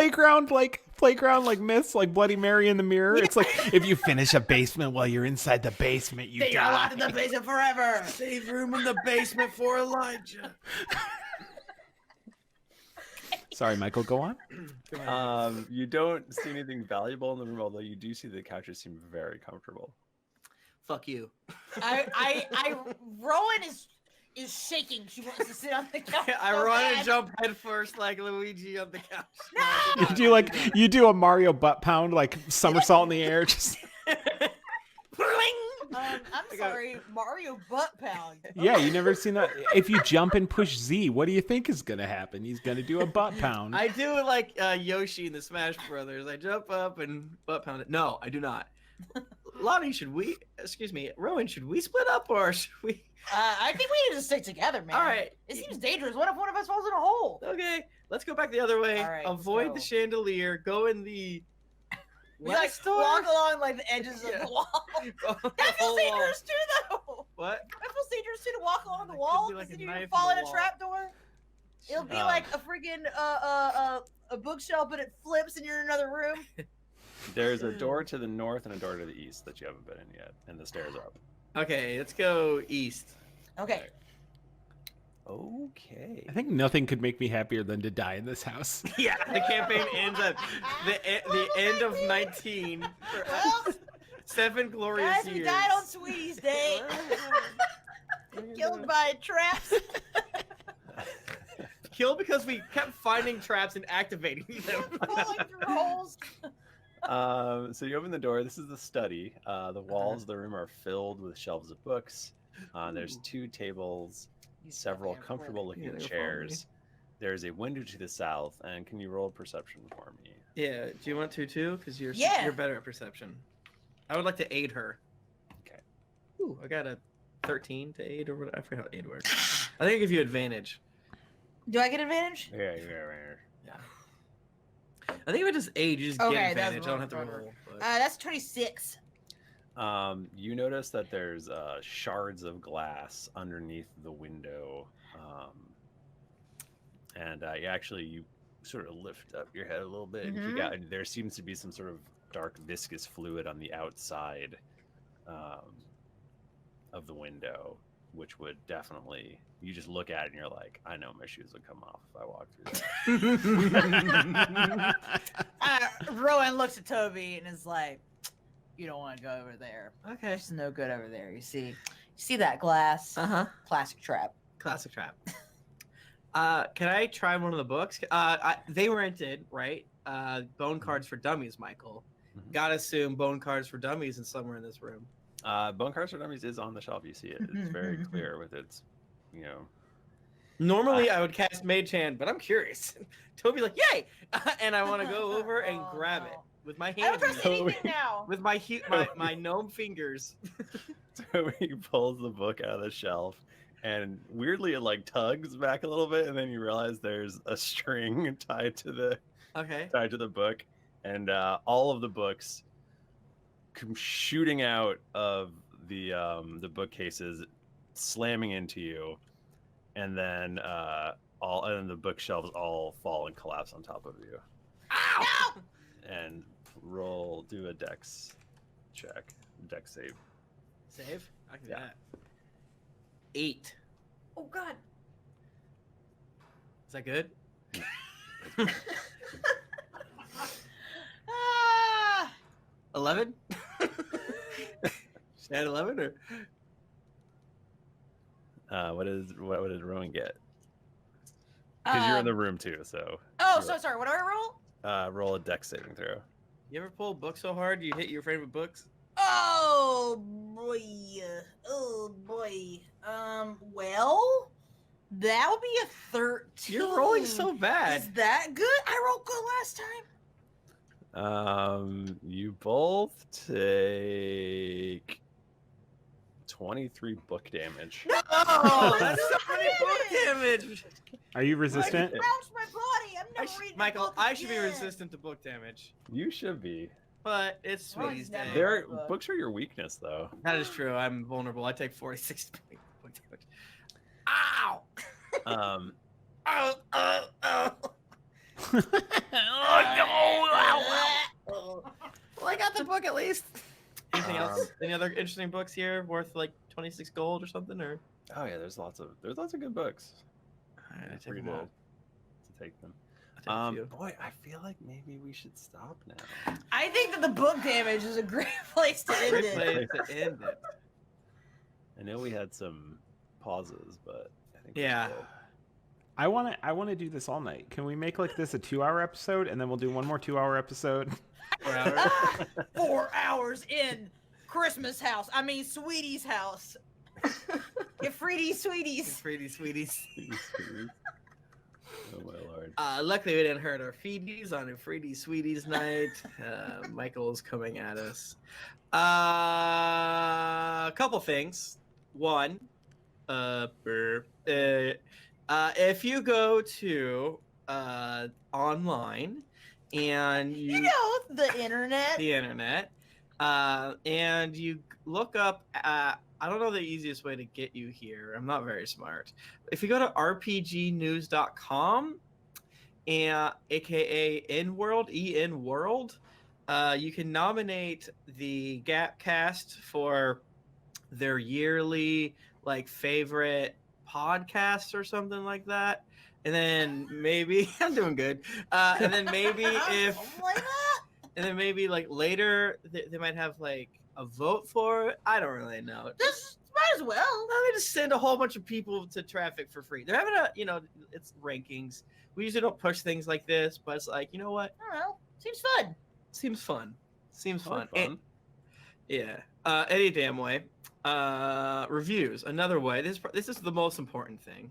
playground myths, like Bloody Mary in the mirror. It's like if you finish a basement while you're inside the basement, you They are locked in die. the basement forever. Save room in the basement for Elijah. Sorry, Michael, go on. You don't see anything valuable in the room, although you do see the couches seem very comfortable. Fuck you. Rowan is is shaking. She wants to sit on the couch. I so run bad. and jump headfirst like Luigi on the couch. You do a Mario butt pound, like somersault in the air. Just I'm sorry, Mario butt pound. yeah, you never seen that. If you jump and push Z, what do you think is gonna happen? He's gonna do a butt pound. I do it like Yoshi in the Smash Brothers. I jump up and butt pound it. No, I do not. Lahni, Rowan, should we split up or should we? I think we need to stick together, man. All right. It seems dangerous. What if one of us falls in a hole? Okay, let's go back the other way. All right, let's Avoid go. the chandelier. Go in the. We like west door? walk along like the edges Yeah. of the wall. The That whole feels wall. dangerous too, though. What? That feels dangerous too to walk along the That could wall be like because a if knife you in fall the in a wall. trapdoor, it'll be Um, like a freaking a bookshelf, but it flips and you're in another room. There's a door to the north and a door to the east that you haven't been in yet, and the stairs are up. Okay, let's go east. Okay. Okay. I think nothing could make me happier than to die in this house. Yeah, the campaign ends at the end of 19. Well, 7 glorious guys, years. we died on Sweetie's Day. Killed by traps. Killed because we kept finding traps and activating them. Falling through holes. So you open the door. This is the study. The walls of the room are filled with shelves of books. There's 2 tables, several comfortable-looking Yeah, they're chairs. There's a window to the south, and can you roll perception for me? Yeah, do you want to too? Because you're Yeah. better at perception. I would like to aid her. Okay. Ooh, I got a 13 to aid or what? I forgot how aid works. I think I give you advantage. Do I get advantage? Yeah. I think if I just aid, you just Okay, get that's advantage. I don't have to roll. roll. But... That's 26. You notice that there's shards of glass underneath the window, and you sort of lift up your head a little bit. And there seems to be some sort of dark viscous fluid on the outside of the window, which would definitely, you just look at it and you're like, I know my shoes would come off if I walked through that. Rowan looks at Toby and is like, "You don't want to go over there. Okay. It's no good over there. You see that glass? Uh-huh. Plastic trap." Classic trap. Can I try one of the books? They rented, right? Bone Cards for Dummies, Michael. Mhm. Gotta assume Bone Cards for Dummies is somewhere in this room. Bone Cards for Dummies is on the shelf. You see it. It's very clear with its, Normally, I would cast Mage Hand, but I'm curious. Toby's like, yay! And I want to go over and Oh, grab no. it with my I don't hands. trust Toby. anything now. With my gnome fingers. So he pulls the book out of the shelf, and weirdly it like tugs back a little bit, and then you realize there's a string tied to the book, and all of the books come shooting out of the bookcases, slamming into you, and then the bookshelves all fall and collapse on top of you. Ow! And do a dex check, dex save. Save? I can do that. 8. Oh God. Is that good? Ah! 11? Should I add 11 or? What did Rowan get? Because you're in the room too, so. Oh, you're- sorry. What do I roll? Roll a dex saving throw. You ever pull a book so hard you hit your favorite books? Oh boy. Oh boy. Well, that would be a 13. You're rolling so bad. Is that good? I rolled good last time. You both take 23 book damage. No! Oh, that's so God many damn book it! damage. Are you resistant? Bounce my body. I'm never reading a Michael, book I should be again. resistant to book damage, You should be. but it's Well, Sweetie's he's never- Day. book. Books are your weakness, though. That is true. I'm vulnerable. I take 46 book damage. Ow! Um, Oh! Well, I got the book at least. Anything else? Any other interesting books here worth like 26 gold or something? Or oh yeah, there's lots of good books. Alright, I Feel take free them all. to take them. I take a few. Boy, I feel like maybe we should stop now. I think that the book damage is a great place to end Great it. place to end it. I know we had some pauses, but I think we're Yeah. good. I want to do this all night. Can we make like this a 2-hour episode, and then we'll do one more 2-hour episode? 4 hours. Ah, 4 hours in Christmas house. I mean, Sweetie's house. Your Freeties, Sweeties. Pretty sweeties. Oh my lord. Luckily, we didn't hurt our feeties on a Freedy Sweeties night. Michael's coming at us. A couple things. One, if you go to online and You know, the internet. the internet, and you look up. I don't know the easiest way to get you here. I'm not very smart. If you go to rpgnews.com, and aka N-World, EN World, you can nominate the Gapcast for their yearly like favorite podcast or something like that. And then maybe I'm doing good. And then maybe if Something like that. and then maybe like later they might have like a vote for it. I don't really know. Just might as well. Let me just send a whole bunch of people to traffic for free. They're having it's rankings. We usually don't push things like this, but it's like, you know what? I don't know. Seems fun. Seems fun. Seems fun. Fun. Yeah. Any damn way. Reviews. Another way. This is the most important thing.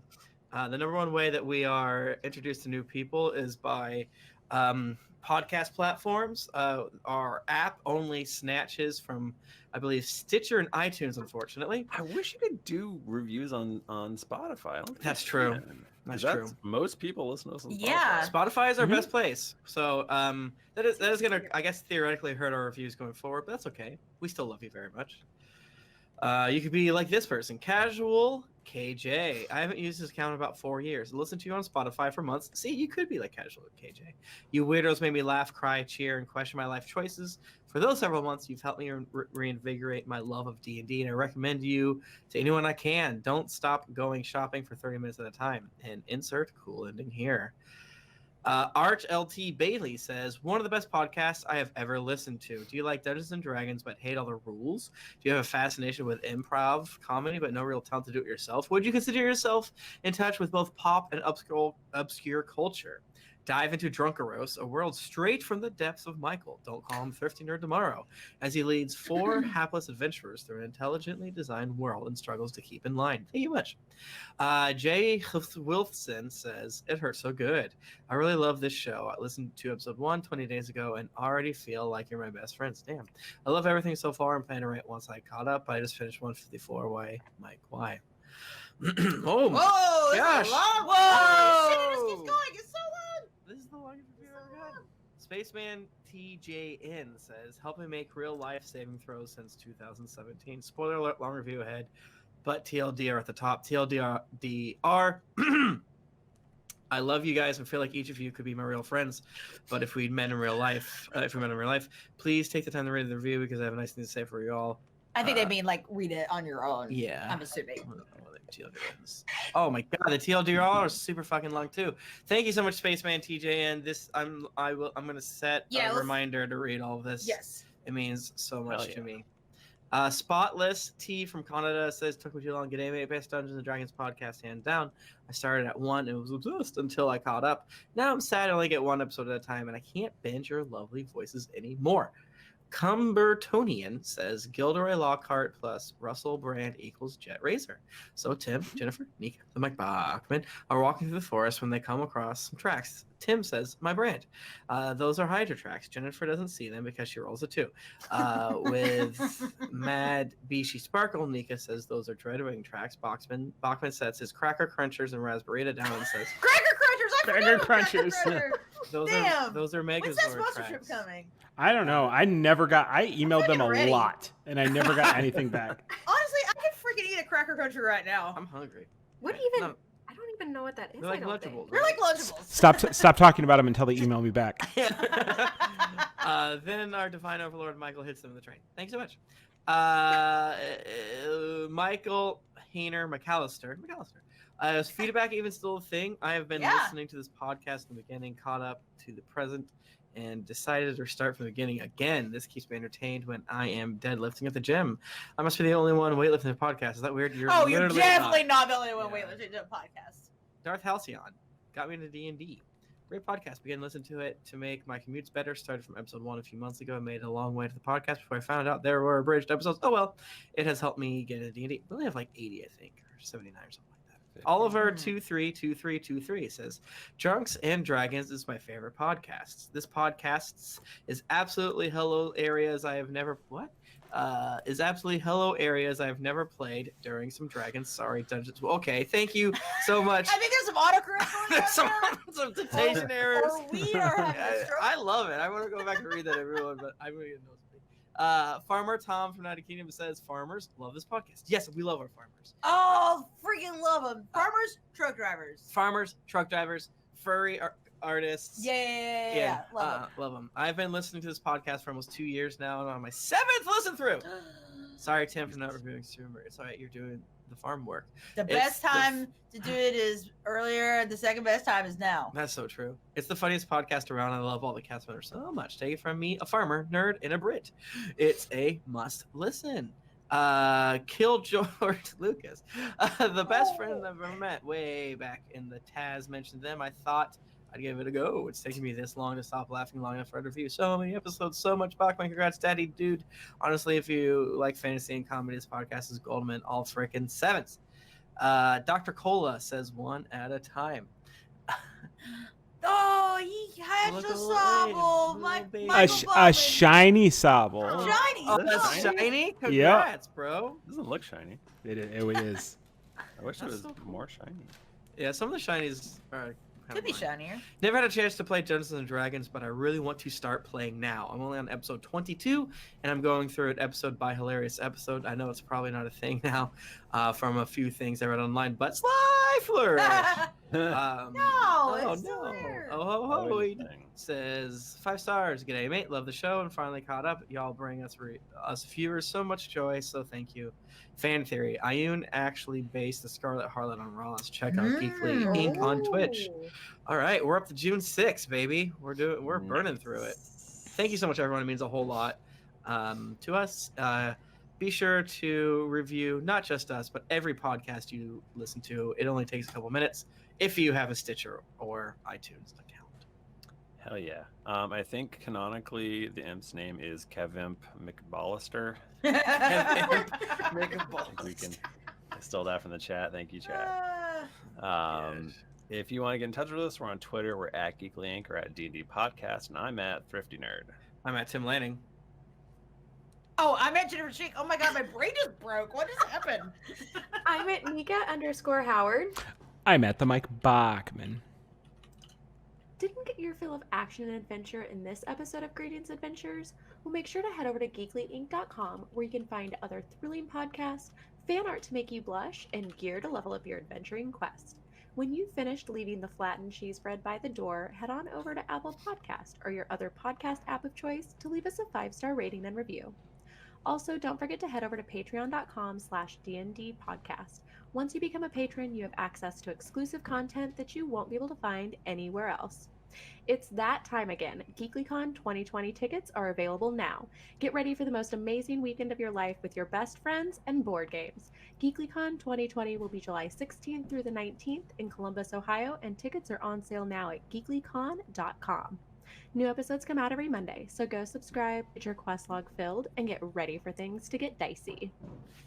The number one way that we are introduced to new people is by podcast platforms. Our app only snatches from, I believe, Stitcher and iTunes, unfortunately. I wish you could do reviews on Spotify. I don't think That's you true. can. That's 'Cause true. Most people listen to us on Spotify. Yeah. Spotify is our Mhm. best place. So that is going to, I guess, theoretically hurt our reviews going forward, but that's okay. We still love you very much. You could be like this person, Casual KJ. I haven't used this account in about 4 years. Listen to you on Spotify for months. See, you could be like Casual KJ. You weirdos made me laugh, cry, cheer, and question my life choices. For those several months, you've helped me reinvigorate my love of D&D, and I recommend you to anyone I can. Don't stop going shopping for 30 minutes at a time. And insert cool ending here. Arch LT Bailey says, one of the best podcasts I have ever listened to. Do you like Dungeons and Dragons but hate all the rules? Do you have a fascination with improv comedy but no real talent to do it yourself? Would you consider yourself in touch with both pop and obscure culture? Dive into Drunkaros, a world straight from the depths of Michael. Don't call him Thrifty Nerd tomorrow, as he leads 4 hapless adventurers through an intelligently designed world and struggles to keep in line. Thank you much. Jay Wilson says, it hurts so good. I really love this show. I listened to episode 1 20 days ago and already feel like you're my best friends. Damn. I love everything so far and plan to write once I caught up. I just finished 154. Why, Mike? Why? Oh, Whoa! this is gosh. a long- Whoa! Shit, it just keeps going. It's so long. This is the longest review I've ever had. Spaceman TJN says, help me make real life saving throws since 2017. Spoiler alert, long review ahead, but TLDR at the top. TLDR. I love you guys and feel like each of you could be my real friends. But if we met in real life, please take the time to read the review because I have a nice thing to say for you all. I think they mean like read it on your own. Yeah. I'm assuming. TLDR. Oh my god, the TLDR are super fucking long too. Thank you so much, Spaceman TJN. This I'm gonna set a reminder to read all of this. Yes. It means so much yeah. to me. Spotless T from Canada says, took me too long. Good day, mate. Best Dungeons and Dragons podcast, hands down. I started at 1 and was obsessed until I caught up. Now I'm sad I only get 1 episode at a time, and I can't binge your lovely voices anymore. Cumbertonian says Gilderoy Lockhart plus Russell Brand equals Jet Razor. So Tim, Jennifer, Nika, and Mike Bachmann are walking through the forest when they come across some tracks. Tim says, my brand. Those are Hydra tracks. Jennifer doesn't see them because she rolls a 2. With Mad Beachy Sparkle, Nika says those are Dreadwing tracks. Bachmann sets his Cracker Crunchers and Raspberry down and says, Cracker Crunchers! I forgot about Cracker Crunchers. Cruncher. those are Megazord When's that sponsorship tracks. coming? I don't know. I emailed them a ready. lot, and I never got anything back. Honestly, I could freaking eat a Cracker Cruncher right now. I'm hungry. What even? No. I don't even know what that is. They're like I don't Lunchables. They're like Lunchables. Stop talking about them until they email me back. Then our divine overlord Michael hits them in the train. Thanks so much. Michael Hayner McAllister Is feedback even still a thing? I have been Yeah. listening to this podcast from the beginning, caught up to the present, and decided to start from the beginning again. This keeps me entertained when I am deadlifting at the gym. I must be the only one weightlifting the podcast. Is that weird? You're You're literally definitely not. not the only one Yeah. weightlifting to a podcast. Darth Halcyon got me into D&D. Great podcast. Began listening to it to make my commutes better. Started from episode 1 a few months ago and made it a long way to the podcast before I found out there were abridged episodes. Oh well, it has helped me get into D&D. We only have like 80, I think, or 79 or something like that. Oliver 232323 says, Drunks and Dragons is my favorite podcast. This podcast is absolutely hello areas I have never is absolutely hello areas I've never played during some dragons. Sorry, dungeons. Okay, thank you so much. I think there's some autocorrect going There's on some dictation errors. Or we are having a stroke. I love it. I want to go back and read that, everyone, but I'm going to know something. Farmer Tom from United Kingdom says, farmers love this podcast. Yes, we love our farmers. Oh, freaking love them. Farmers, truck drivers. Farmers, truck drivers, furry artists. Yeah. Love Love them. I've been listening to this podcast for almost 2 years now, and I'm on my 7th listen through. them. Sorry, Tim, for not reviewing Streamer. It's all right. You're doing the farm work. The It's best the- time to do it is earlier. The second best time is now. That's so true. It's the funniest podcast around. I love all the cast members so much. Take it from me, a farmer, nerd, and a Brit. It's a must listen. Kill George Lucas. The best friend I've ever met way back in the Taz mentioned them. I thought I'd give it a go. It's taken me this long to stop laughing long enough for a review. So many episodes, so much Bachmann. Congrats, Daddy, dude. Honestly, if you like fantasy and comedy, this podcast is Goldman all frickin' sevens. Dr. Cola says 1 at a time. Oh, he has Look a at sabo. little Mike, baby. Michael A Baldwin. shiny sobble. Shiny. Oh, that's Shiny? shiny? Congrats, bro. Doesn't look shiny. It is. I wish it That's was so cool. more shiny. Yeah, some of the shinies are Could be mine. shinier. Never had a chance to play Dungeons and Dragons, but I really want to start playing now. I'm only on episode 22, and I'm going through it episode by hilarious episode. I know it's probably not a thing now, from a few things I read online, but Sly Flourish. No, oh it's still no! there. Oh ho ho! Always He a thing. says 5 stars. G'day, mate. Love the show and finally caught up. Y'all bring us viewers so much joy. So thank you. Fan theory: Ayun actually based the Scarlet Harlot on Ross. Check out Geekly Inc. on Twitch. Ooh. All right, we're up to June 6th, baby. We're burning through it. Thank you so much, everyone. It means a whole lot to us. Be sure to review not just us, but every podcast you listen to. It only takes a couple minutes if you have a Stitcher or iTunes account. Hell yeah. I think canonically the imp's name is Kevimp McBallister. Make a I think we can steal that from the chat. Thank you, chat. If you want to get in touch with us, we're on Twitter. We're at GeeklyInc or at D&D Podcast, and I'm at Thrifty Nerd. I'm at Tim Lanning. Oh, I mentioned her cheek. Oh my god, my brain just broke. What just happened? I'm at Nika_Howard. I'm at the Mike Bachmann. Didn't get your fill of action and adventure in this episode of Gradient's Adventures? Well, make sure to head over to GeeklyInc.com where you can find other thrilling podcasts, fan art to make you blush, and gear to level up your adventuring quest. When you've finished leaving the flattened cheese bread by the door, head on over to Apple Podcast or your other podcast app of choice to leave us a 5-star rating and review. Also, don't forget to head over to patreon.com/DND podcast. Once you become a patron, you have access to exclusive content that you won't be able to find anywhere else. It's that time again. GeeklyCon 2020 tickets are available now. Get ready for the most amazing weekend of your life with your best friends and board games. GeeklyCon 2020 will be July 16th through the 19th in Columbus, Ohio, and tickets are on sale now at geeklycon.com. New episodes come out every Monday, so go subscribe, get your quest log filled, and get ready for things to get dicey.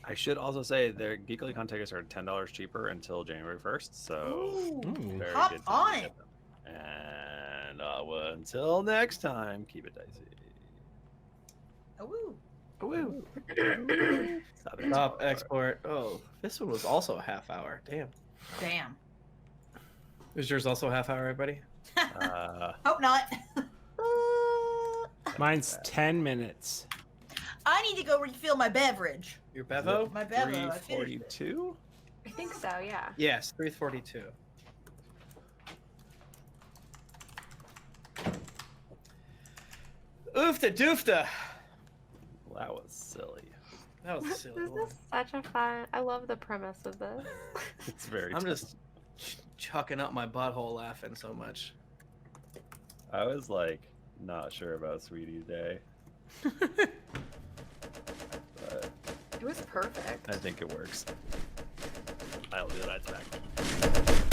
I should also say their GeeklyCon tickets are $10 cheaper until January 1st, so Ooh, very hop good time on to it. get them. And until next time, keep it dicey. Oh, Woo. Stop Stop export. Oh, this one was also a half hour. Damn. damn. Was yours also a half hour, everybody? Hope not. Mine's 10 minutes. I need to go refill my beverage. Your Bevo? My bevo. I finished it. 342? I think so, yeah. Yes, 342. Oofta doofta. Well, that was silly. That was a silly This one. is such a fun. I love the premise of this. It's very. I'm tough. just chucking up my butthole laughing so much. I was like not sure about Sweetie Day, but It was perfect. I think it works. I'll do that back.